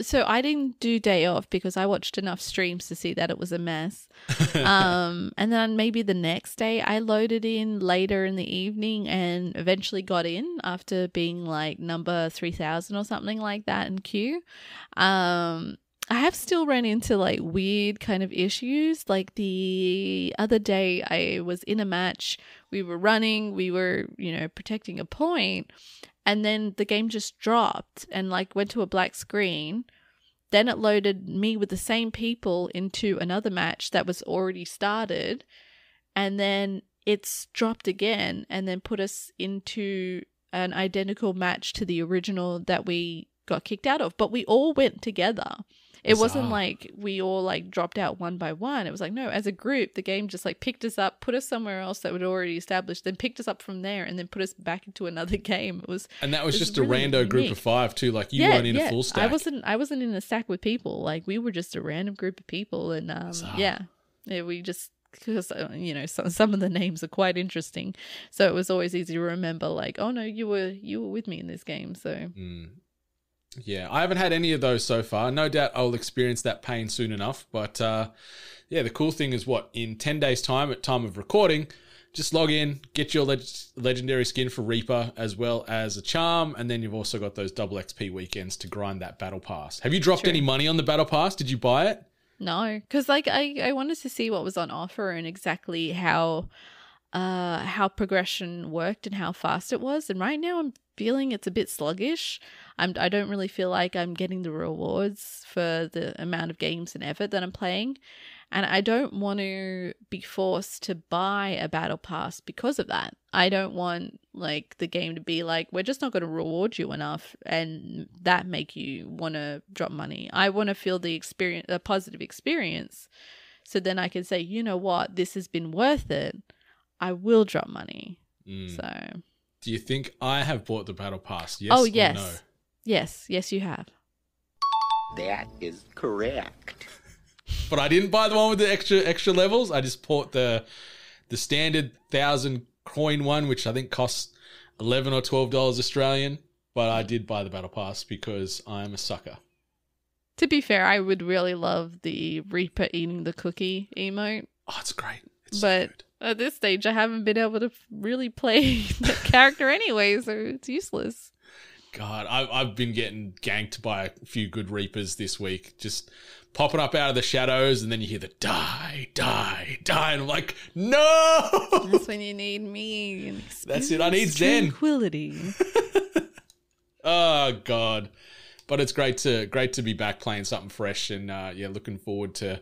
So I didn't do day off because I watched enough streams to see that it was a mess. And then maybe the next day I loaded in later in the evening and eventually got in after being like number 3,000 or something like that in queue. I have still run into like weird kind of issues. Like the other day I was in a match, we were running, we were, protecting a point, and then the game just dropped and like went to a black screen. Then it loaded me with the same people into another match that was already started, and then it's dropped again and then put us into an identical match to the original that we got kicked out of. But we all went together. It wasn't like we all like dropped out one by one. It was like, no, as a group, the game just like picked us up, put us somewhere else that we'd already established, then picked us up from there and then put us back into another game. And that was just really a rando group of 5 too. Like you weren't in a full stack. I wasn't in a stack with people. Like we were just a random group of people. And we just, because some of the names are quite interesting. So it was always easy to remember like, oh no, you were with me in this game. So Yeah, I haven't had any of those so far. No doubt I'll experience that pain soon enough. But the cool thing is in 10 days' time, at time of recording, just log in, get your legendary skin for Reaper as well as a charm, and then you've also got those double XP weekends to grind that battle pass. Have you dropped any money on the battle pass? Did you buy it? No, because like I wanted to see what was on offer and exactly how progression worked and how fast it was. And right now I'm feeling it's a bit sluggish. I don't really feel like I'm getting the rewards for the amount of games and effort that I'm playing. And I don't want to be forced to buy a battle pass because of that. I don't want like the game to be like, we're just not going to reward you enough and that make you want to drop money. I want to feel the experience, a positive experience. So then I can say, you know what, this has been worth it. I will drop money. So, do you think I have bought the battle pass? Yes. Oh, yes. Or no? Yes, you have. That is correct. But I didn't buy the one with the extra levels. I just bought the standard 1,000 coin one, which I think costs $11 or $12 Australian. But I did buy the battle pass because I'm a sucker. To be fair, I would really love the Reaper eating the cookie emote. Oh, it's great. It's but so good. at this stage, I haven't been able to really play that character anyway, so it's useless. God, I've been getting ganked by a few good Reapers this week. Just popping up out of the shadows, and then you hear the die, die, die, and I'm like, no! That's when you need me. And that's it, I need Zen. Tranquility. Oh, God. But it's great to be back playing something fresh, and looking forward to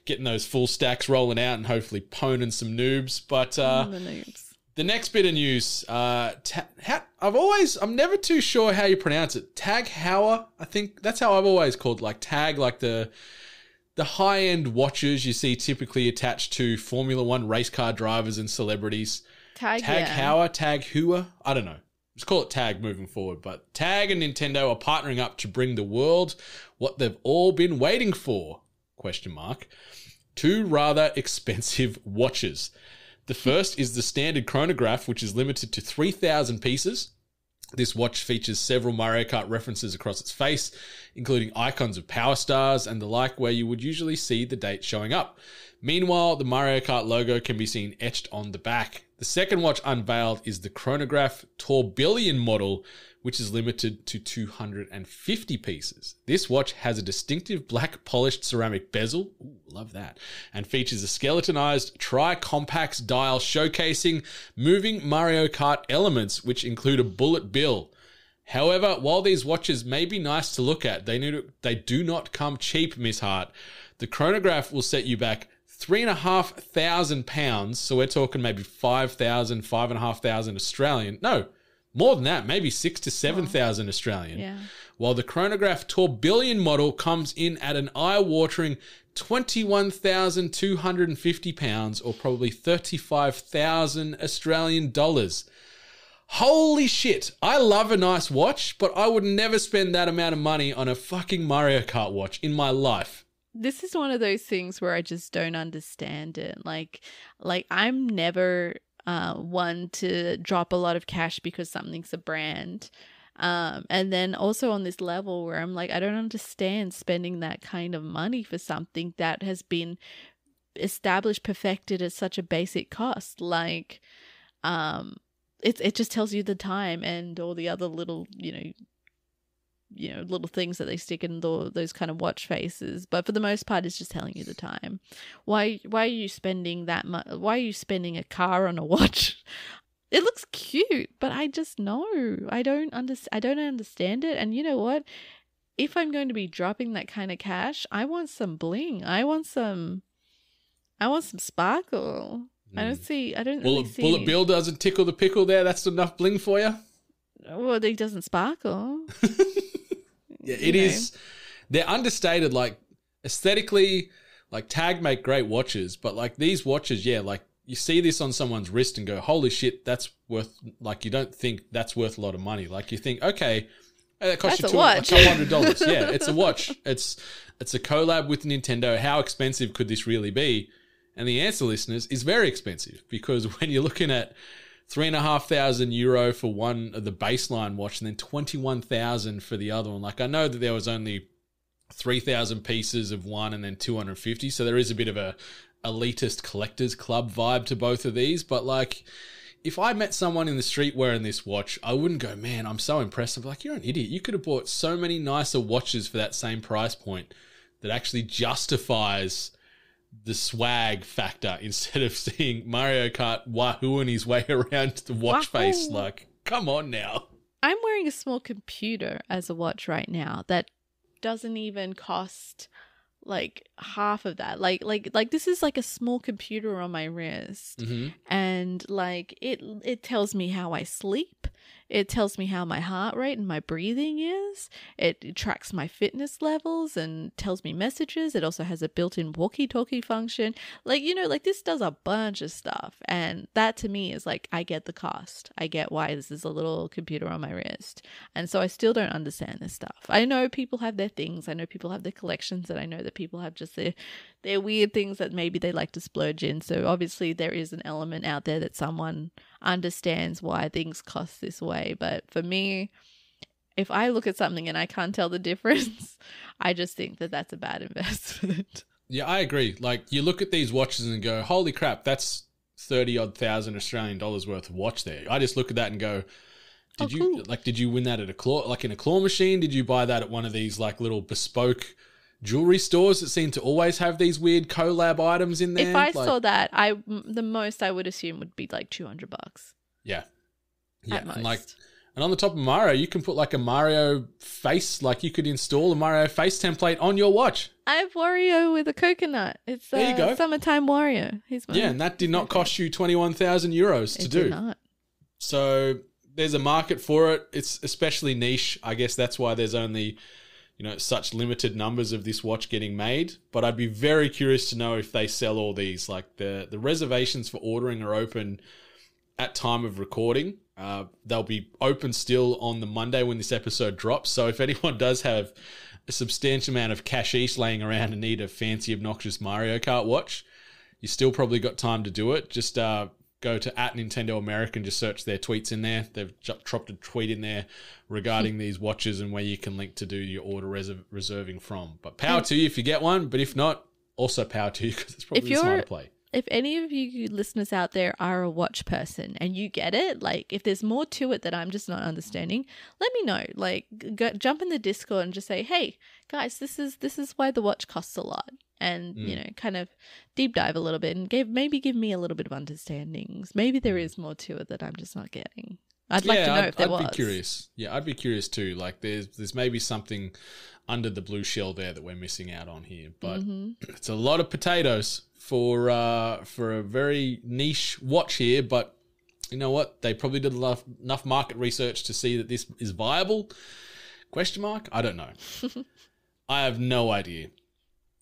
getting those full stacks rolling out and hopefully poning some noobs. But the noobs. The next bit of news, I'm never too sure how you pronounce it. Tag Heuer, I think that's how I've always called it, like Tag, like the high-end watches you see typically attached to Formula One race car drivers and celebrities. Tag Heuer, Tag Heuer, I don't know. Let's call it Tag moving forward. But Tag and Nintendo are partnering up to bring the world what they've all been waiting for, ? Two rather expensive watches. The first is the standard chronograph, which is limited to 3,000 pieces. This watch features several Mario Kart references across its face, including icons of power stars and the like, where you would usually see the date showing up. Meanwhile, the Mario Kart logo can be seen etched on the back. The second watch unveiled is the chronograph Tourbillon model, which is limited to 250 pieces. This watch has a distinctive black polished ceramic bezel, ooh, love that, and features a skeletonized tri-compax dial showcasing moving Mario Kart elements, which include a bullet bill. However, while these watches may be nice to look at, they do not come cheap, Miss Hart. The chronograph will set you back £3,500, so we're talking maybe 5,000, 5,500 Australian. No, more than that, maybe 6,000 to 7,000 Australian. Yeah. While the chronograph Tourbillon model comes in at an eye-watering £21,250, or probably 35,000 Australian dollars. Holy shit, I love a nice watch, but I would never spend that amount of money on a fucking Mario Kart watch in my life. This is one of those things where I just don't understand it. Like I'm never one to drop a lot of cash because something's a brand. And then also on this level where I'm like, I don't understand spending that kind of money for something that has been established, perfected at such a basic cost. Like, it just tells you the time and all the other little, little things that they stick in those kind of watch faces. But for the most part, it's just telling you the time. Why are you spending that much? Why are you spending a car on a watch? It looks cute, but I just know I don't understand it. And you know what? If I'm going to be dropping that kind of cash, I want some bling. I want some sparkle. I don't really see. Bullet Bill doesn't tickle the pickle there. That's enough bling for you. Well, it doesn't sparkle. Yeah, it is. They're understated, like aesthetically, like Tag make great watches, but like these watches, yeah, like you see this on someone's wrist and go, holy shit, that's worth, like you don't think that's worth a lot of money. Like you think, okay, that costs you $200. Yeah, it's a watch. It's a collab with Nintendo. How expensive could this really be? And the answer, listeners, is very expensive, because when you're looking at €3,500 for one of the baseline watch and then 21,000 for the other one. Like I know that there was only 3,000 pieces of one and then 250. So there is a bit of a elitist collectors club vibe to both of these. But like if I met someone in the street wearing this watch, I wouldn't go, man, I'm so impressed. I'd be like, you're an idiot. You could have bought so many nicer watches for that same price point that actually justifies the swag factor instead of seeing Mario Kart wahooing his way around the watch face. Like, come on now. I'm wearing a small computer as a watch right now that doesn't even cost like half of that. Like this is like a small computer on my wrist, and like it tells me how I sleep. It tells me how my heart rate and my breathing is. It tracks my fitness levels and tells me messages. It also has a built-in walkie-talkie function. Like, like this does a bunch of stuff. And that to me is like, I get the cost. I get why this is a little computer on my wrist. And so I still don't understand this stuff. I know people have their things. I know people have their collections, and I know that people have just their weird things that maybe they like to splurge in. So obviously there is an element out there that someone understands why things cost this way. But for me, if I look at something and I can't tell the difference, I just think that that's a bad investment. Yeah, I agree. Like, you look at these watches and go, holy crap, that's 30-odd thousand Australian dollars worth of watch there. I just look at that and go, did you win that at in a claw machine? Did you buy that at one of these like little bespoke jewelry stores that seem to always have these weird collab items in there? If I saw that, the most I would assume would be like $200. Yeah. At most. And on the top of Mario, you can put like a Mario face, like you could install a Mario face template on your watch. I have Wario with a coconut. It's there you go. Summertime Wario. And that did not cost you 21,000 euros to do. It did not. So there's a market for it. It's especially niche. I guess that's why there's only, such limited numbers of this watch getting made. But I'd be very curious to know if they sell all these. Like the reservations for ordering are open at time of recording. They'll be open still on the Monday when this episode drops. So if anyone does have a substantial amount of cashish laying around and need a fancy, obnoxious Mario Kart watch, you still probably got time to do it. Just go to @Nintendo America and just search their tweets in there. They've dropped a tweet in there regarding these watches and where you can link to do your order reserving from. But power to you if you get one, but if not, also power to you because it's probably the smarter play. If any of you listeners out there are a watch person and you get it, like if there's more to it that I'm just not understanding, let me know. Like jump in the Discord and just say, hey guys, this is why the watch costs a lot. And, kind of deep dive a little bit and maybe give me a little bit of understandings. Maybe there is more to it that I'm just not getting. I'd like to know if there was. I'd be curious. Yeah, I'd be curious too. Like there's maybe something under the blue shell there that we're missing out on here. But it's a lot of potatoes for a very niche watch here. But you know what? They probably did enough market research to see that this is viable. ? I don't know. I have no idea.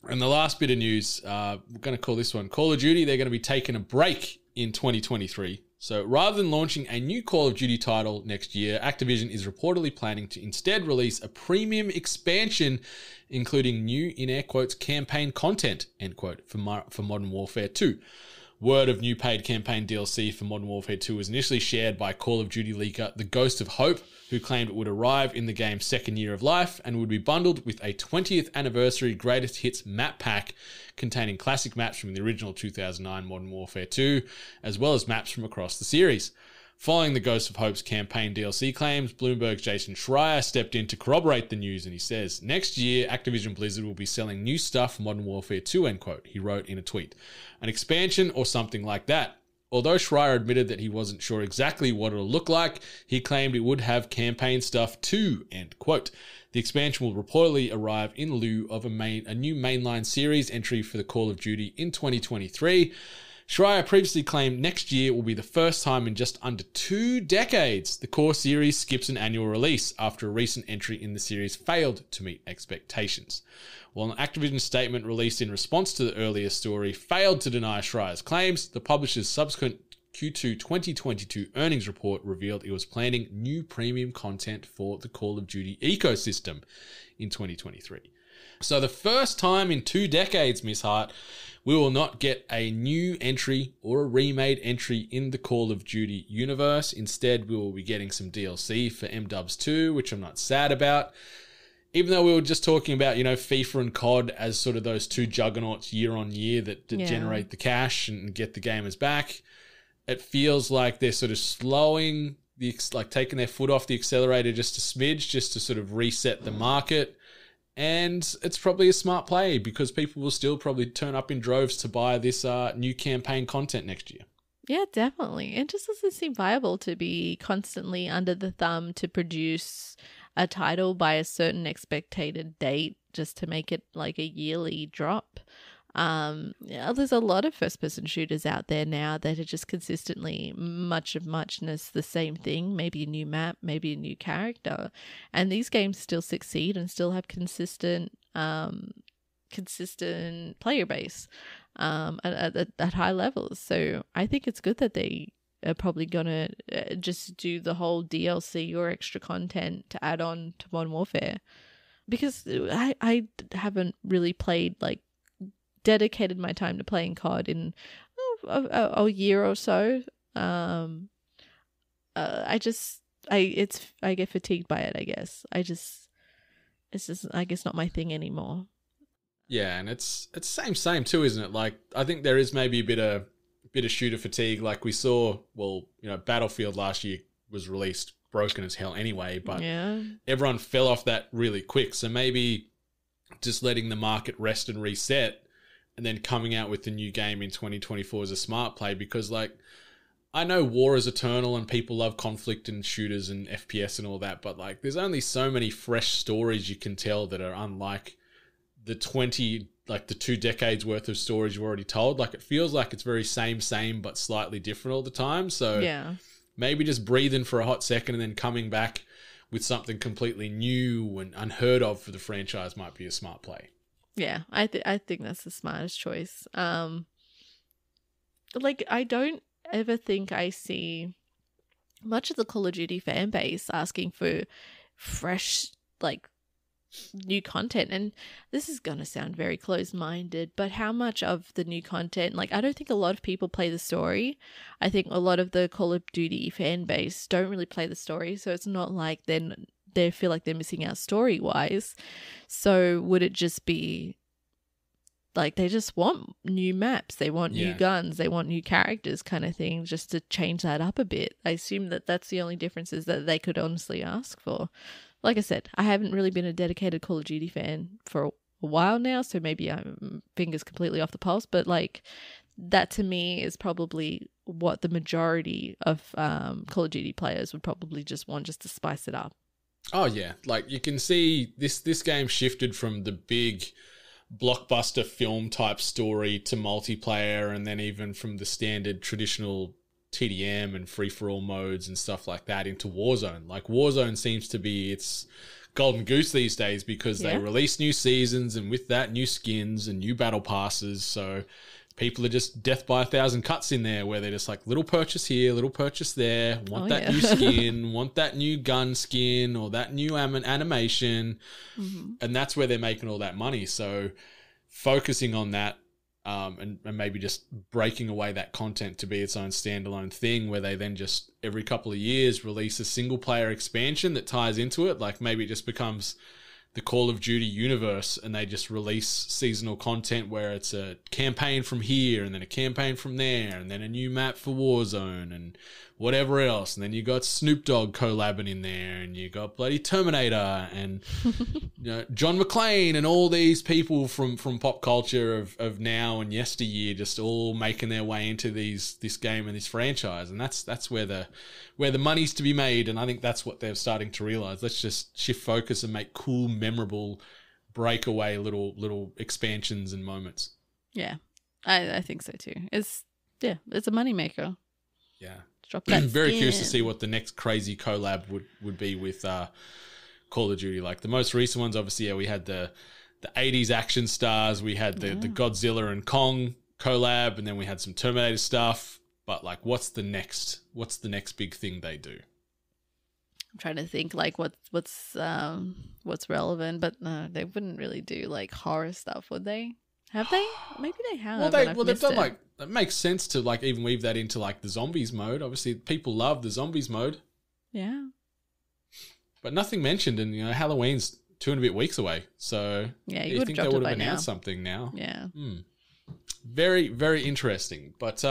And the last bit of news, we're going to call this one Call of Duty. They're going to be taking a break in 2023. So rather than launching a new Call of Duty title next year, Activision is reportedly planning to instead release a premium expansion, including new, in air quotes, campaign content, end quote, for Modern Warfare 2. Word of new paid campaign DLC for Modern Warfare 2 was initially shared by Call of Duty leaker The Ghost of Hope, who claimed it would arrive in the game's second year of life and would be bundled with a 20th anniversary greatest hits map pack containing classic maps from the original 2009 Modern Warfare 2, as well as maps from across the series. Following the Ghost of Hope's campaign DLC claims, Bloomberg's Jason Schreier stepped in to corroborate the news, and he says, next year, Activision Blizzard will be selling new stuff for Modern Warfare 2, end quote, he wrote in a tweet. An expansion or something like that. Although Schreier admitted that he wasn't sure exactly what it'll look like, he claimed it would have campaign stuff too, end quote. The expansion will reportedly arrive in lieu of a new mainline series entry for the Call of Duty in 2023. Schreier previously claimed next year will be the first time in just under 2 decades the core series skips an annual release after a recent entry in the series failed to meet expectations. While an Activision statement released in response to the earlier story failed to deny Schreier's claims, the publisher's subsequent Q2 2022 earnings report revealed it was planning new premium content for the Call of Duty ecosystem in 2023. So the first time in 2 decades, Miss Hart, we will not get a new entry or a remade entry in the Call of Duty universe. Instead, we will be getting some DLC for MDubs 2, which I'm not sad about. Even though we were just talking about, FIFA and COD as sort of those two juggernauts year on year that generate the cash and get the gamers back, it feels like they're sort of slowing, taking their foot off the accelerator just a smidge, just to sort of reset the market. And it's probably a smart play because people will still probably turn up in droves to buy this new campaign content next year. Yeah, definitely. It just doesn't seem viable to be constantly under the thumb to produce a title by a certain expected date just to make it like a yearly drop. Yeah, there's a lot of first-person shooters out there now that are just consistently much of muchness the same thing, maybe a new map, maybe a new character, and these games still succeed and still have consistent player base at high levels. So I think it's good that they are probably gonna just do the whole DLC or extra content to add on to Modern Warfare, because I haven't really played, like, dedicated my time to playing COD in a year or so. I get fatigued by it, I guess. It's just, I guess, not my thing anymore. Yeah, and it's same too, isn't it? Like, I think there is maybe a bit of shooter fatigue. Like we saw, well, Battlefield last year was released broken as hell anyway, but everyone fell off that really quick. So maybe just letting the market rest and reset, and then coming out with the new game in 2024 is a smart play, because, like, I know war is eternal and people love conflict and shooters and FPS and all that, but, like, there's only so many fresh stories you can tell that are unlike the 2 decades worth of stories you've already told. Like, it feels like it's very same, but slightly different all the time. So maybe just breathing for a hot second and then coming back with something completely new and unheard of for the franchise might be a smart play. Yeah, I think that's the smartest choice. Like, I don't ever think I see much of the Call of Duty fan base asking for fresh, like, new content. And this is going to sound very closed-minded, but how much of the new content, like, I don't think a lot of people play the story. I think a lot of the Call of Duty fan base don't really play the story, so it's not like they feel like they're missing out story-wise. So would it just be like they just want new maps, they want new guns, they want new characters kind of thing, just to change that up a bit? I assume that that's the only differences that they could honestly ask for. Like I said, I haven't really been a dedicated Call of Duty fan for a while now, so maybe I'm fingers completely off the pulse, but, like, that to me is probably what the majority of Call of Duty players would probably just want, just to spice it up. Oh yeah, like, you can see this game shifted from the big blockbuster film type story to multiplayer, and then even from the standard traditional TDM and free-for-all modes and stuff like that into Warzone. Like, Warzone seems to be its golden goose these days, because they release new seasons, and with that, new skins and new battle passes. So people are just death by 1,000 cuts in there, where they're just like, little purchase here, little purchase there, want that new skin, want that new gun skin, or that new animation. And that's where they're making all that money. So focusing on that, and maybe just breaking away that content to be its own standalone thing, where they then just every couple of years release a single player expansion that ties into it. Like, maybe it just becomes the Call of Duty universe, and they just release seasonal content where it's a campaign from here, and then a campaign from there, and then a new map for Warzone and whatever else. And then you got Snoop Dogg collabing in there, and you got bloody Terminator and John McClane and all these people from pop culture of now and yesteryear, just all making their way into this game and this franchise. And that's where the money's to be made. And I think that's what they're starting to realize. Let's just shift focus and make cool, memorable, breakaway little expansions and moments. Yeah, I think so too. It's a moneymaker. Yeah. Drop that Very skin. curious to see what the next crazy collab would be with Call of Duty. Like, the most recent ones, obviously, we had the 80s action stars, we had the Godzilla and Kong collab, and then we had some Terminator stuff. But, like, what's the next big thing they do? I'm trying to think, like, what's relevant, but no, they wouldn't really do, like, horror stuff, would they? Have they? Maybe they have. They've done, like, it makes sense to, like, even weave that into, like, the zombies mode. Obviously, people love the zombies mode. Yeah. But nothing mentioned, and, Halloween's 2 and a bit weeks away. So yeah, you think they would have announced something now? Yeah. Very, very interesting. But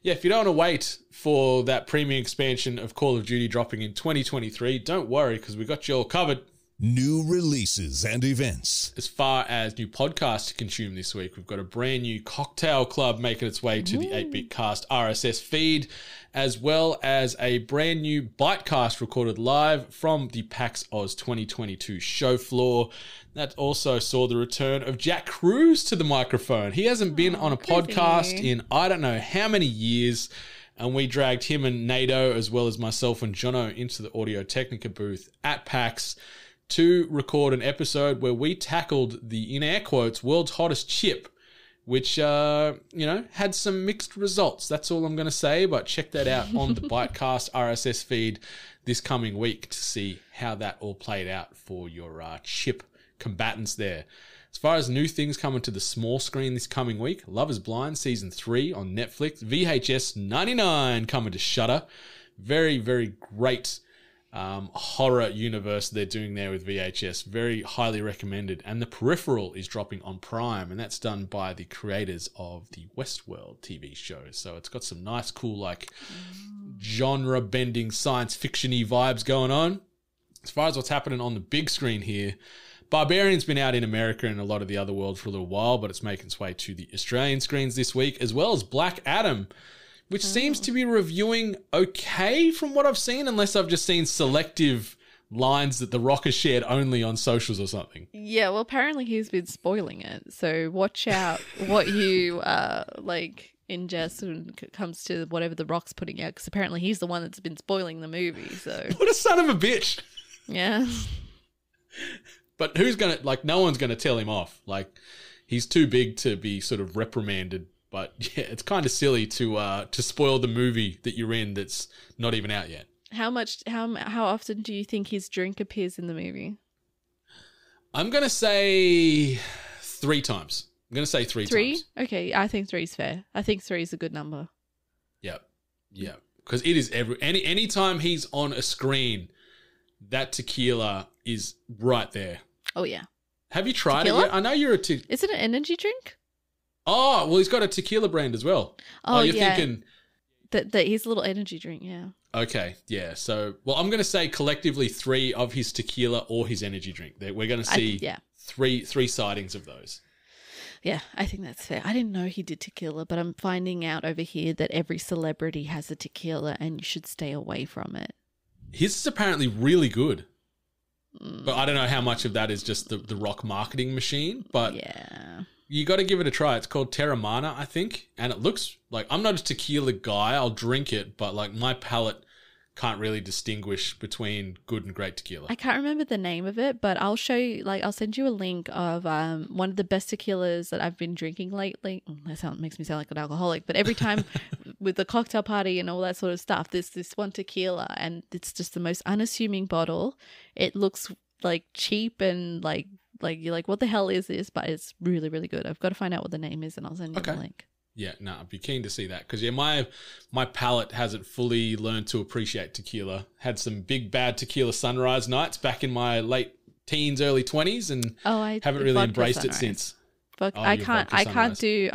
if you don't want to wait for that premium expansion of Call of Duty dropping in 2023, don't worry, because we got you all covered. New releases and events. As far as new podcasts to consume this week, we've got a brand new Cocktail Club making its way to the 8-Bit Cast RSS feed, as well as a brand new Bytecast recorded live from the PAX Oz 2022 show floor. That also saw the return of Jack Cruz to the microphone. He hasn't been on a podcast in I don't know how many years, and we dragged him and Nato, as well as myself and Jono, into the Audio-Technica booth at PAX to record an episode where we tackled the, in air quotes, world's hottest chip, which, had some mixed results. That's all I'm going to say, but check that out on the Bytecast RSS feed this coming week to see how that all played out for your chip combatants there. As far as new things coming to the small screen this coming week, Love is Blind Season 3 on Netflix, VHS 99 coming to Shudder. Very, very great horror universe they're doing there with VHS. Very highly recommended. And The Peripheral is dropping on Prime, and that's done by the creators of the Westworld TV show. So it's got some nice, cool, genre-bending science fiction-y vibes going on. As far as what's happening on the big screen here, Barbarian's been out in America and a lot of the other world for a little while, but it's making its way to the Australian screens this week, as well as Black Adam, which seems to be reviewing okay from what I've seen, unless I've just seen selective lines that The Rock has shared only on socials or something. Yeah, well, apparently he's been spoiling it, so watch out what you ingest when it comes to whatever The Rock's putting out, because apparently he's the one that's been spoiling the movie. So what a son of a bitch! Yeah, but who's gonna no one's gonna tell him off. He's too big to be sort of reprimanded. But yeah, it's kind of silly to spoil the movie that you're in that's not even out yet. How often do you think his drink appears in the movie? I'm gonna say 3 times. I'm gonna say 3 times. Okay, I think 3 is fair. I think 3 is a good number. Yeah, because it is anytime he's on a screen, that tequila is right there. Oh yeah. Have you tried tequila? it yet? I know you're Is it an energy drink? Oh, well, he's got a tequila brand as well. Oh, you're yeah. thinking... That his little energy drink, yeah. Okay, yeah. So, well, I'm going to say collectively 3 of his tequila or his energy drink. We're going to see three sightings of those. Yeah, I think that's fair. I didn't know he did tequila, but I'm finding out over here that every celebrity has a tequila and you should stay away from it. His is apparently really good. But I don't know how much of that is just the Rock marketing machine, but... Yeah. You got to give it a try. It's called Terramana, I think. And it looks like, I'm not a tequila guy. I'll drink it, but my palate can't really distinguish between good and great tequila. I can't remember the name of it, but I'll show you, I'll send you a link of one of the best tequilas that I've been drinking lately. That makes me sound like an alcoholic, but every time with the cocktail party and all that sort of stuff, there's this one tequila and it's just the most unassuming bottle. It looks cheap and you're like, what the hell is this? But it's really, really good. I've got to find out what the name is and I'll send you the link. Yeah, no, I'd be keen to see that because, my palate hasn't fully learned to appreciate tequila. Had some big, bad tequila sunrise nights back in my late teens, early 20s and haven't really embraced sunrise. It since. I can't do,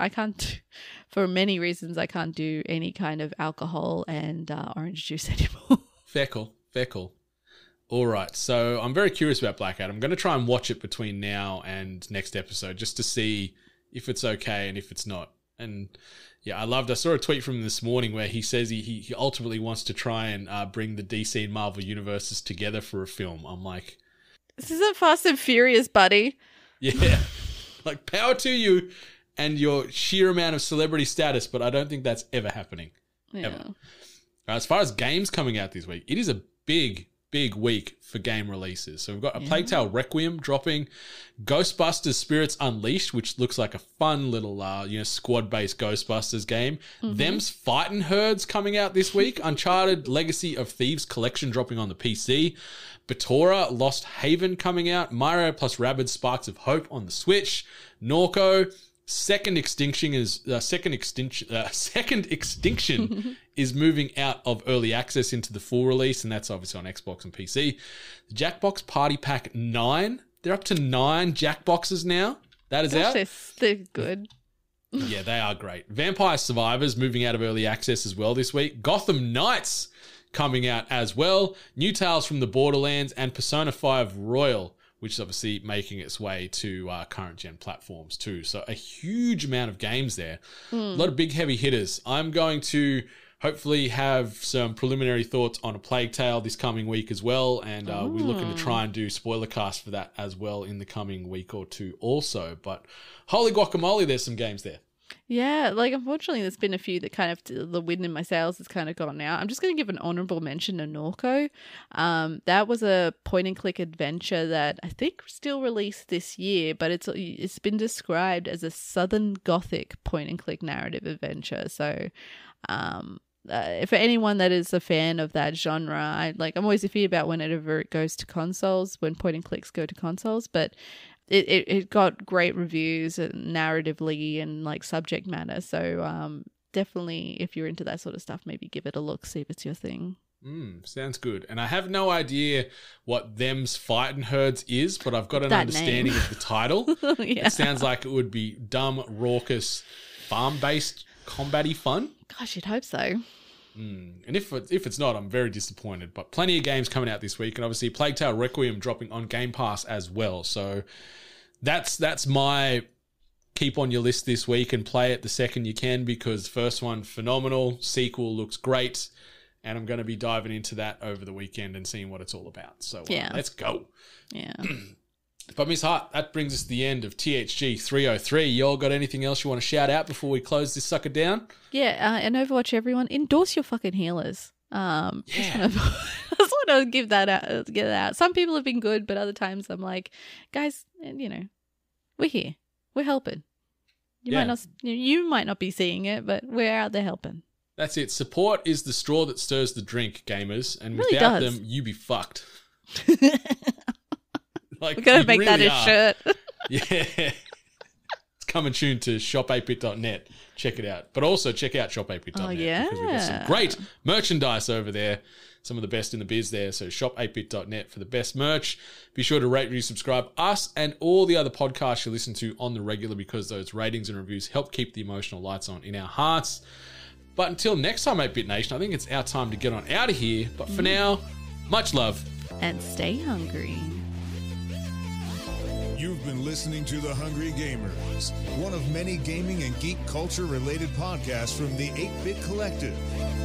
for many reasons, I can't do any kind of alcohol and orange juice anymore. Fair call. All right, so I'm very curious about Black Adam. I'm going to try and watch it between now and next episode just to see if it's okay and if it's not. And yeah, I saw a tweet from him this morning where he says he ultimately wants to try and bring the DC and Marvel universes together for a film. I'm like... This isn't Fast and Furious, buddy. Yeah, power to you and your sheer amount of celebrity status, but I don't think that's ever happening. Yeah. Ever. As far as games coming out this week, it is a big week for game releases. So we've got A Plague Tale Requiem dropping, Ghostbusters Spirits Unleashed, which looks like a fun little squad-based Ghostbusters game. Them's Fightin' Herds coming out this week. Uncharted Legacy of Thieves Collection dropping on the PC. Batora Lost Haven coming out. Mario plus Rabbids Sparks of Hope on the Switch. Norco Second Extinction is moving out of early access into the full release, and that's obviously on Xbox and PC. The Jackbox Party Pack 9, they're up to 9 Jackboxes now. That is out. They're good. Yeah, they are great. Vampire Survivors moving out of early access as well this week. Gotham Knights coming out as well. New Tales from the Borderlands and Persona 5 Royal, which is obviously making its way to current gen platforms too. So a huge amount of games there. A lot of big heavy hitters. I'm going to hopefully have some preliminary thoughts on A Plague Tale this coming week as well. And we're looking to try and do spoiler cast for that as well in the coming week or two also. But holy guacamole, there's some games there. Yeah, like unfortunately there's been a few that kind of, the wind in my sails has kind of gone out. I'm just going to give an honorable mention to Norco. That was a point and click adventure that I think still released this year, but it's been described as a Southern Gothic point and click narrative adventure. So for anyone that is a fan of that genre, I'm always iffy about whenever it goes to consoles, when point and clicks go to consoles, but it got great reviews narratively and like subject matter. So definitely, if you're into that sort of stuff, maybe give it a look, see if it's your thing. Sounds good. And I have no idea what Them's Fightin' Herds is, but I've got an understanding of the title. Yeah. It sounds like it would be dumb, raucous, farm-based, combat-y fun. Gosh, you'd hope so. And if it's not, I'm very disappointed. But plenty of games coming out this week, and obviously Plague Tale Requiem dropping on Game Pass as well. So that's my keep on your list this week and play it the second you can, because first one, phenomenal. Sequel looks great. And I'm going to be diving into that over the weekend and seeing what it's all about. So let's go. Yeah. But Miss Hart, that brings us to the end of THG 303. Y'all got anything else you want to shout out before we close this sucker down? Yeah, and Overwatch, everyone, endorse your fucking healers. Yeah. I just want to give that out. Get it out. Some people have been good, but other times I'm like, guys, we're here. We're helping. You might not be seeing it, but we're out there helping. That's it. Support is the straw that stirs the drink, gamers. And really without does. them, you be fucked. We're going to make that a shirt. Yeah. It's coming soon to shop8bit.net. Check it out. But also check out shop8bit.net. Oh, yeah. Because we've got some great merchandise over there. Some of the best in the biz there. So shop8bit.net for the best merch. Be sure to rate, review, subscribe us and all the other podcasts you listen to on the regular, because those ratings and reviews help keep the emotional lights on in our hearts. But until next time, 8-Bit Nation, I think it's our time to get on out of here. But for now, much love. And stay hungry. You've been listening to The Hungry Gamers, one of many gaming and geek culture related podcasts from the 8-Bit Collective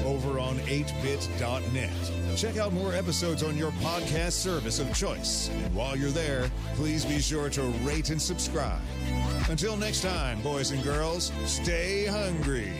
over on 8bit.net. Check out more episodes on your podcast service of choice. And while you're there, please be sure to rate and subscribe. Until next time, boys and girls, stay hungry.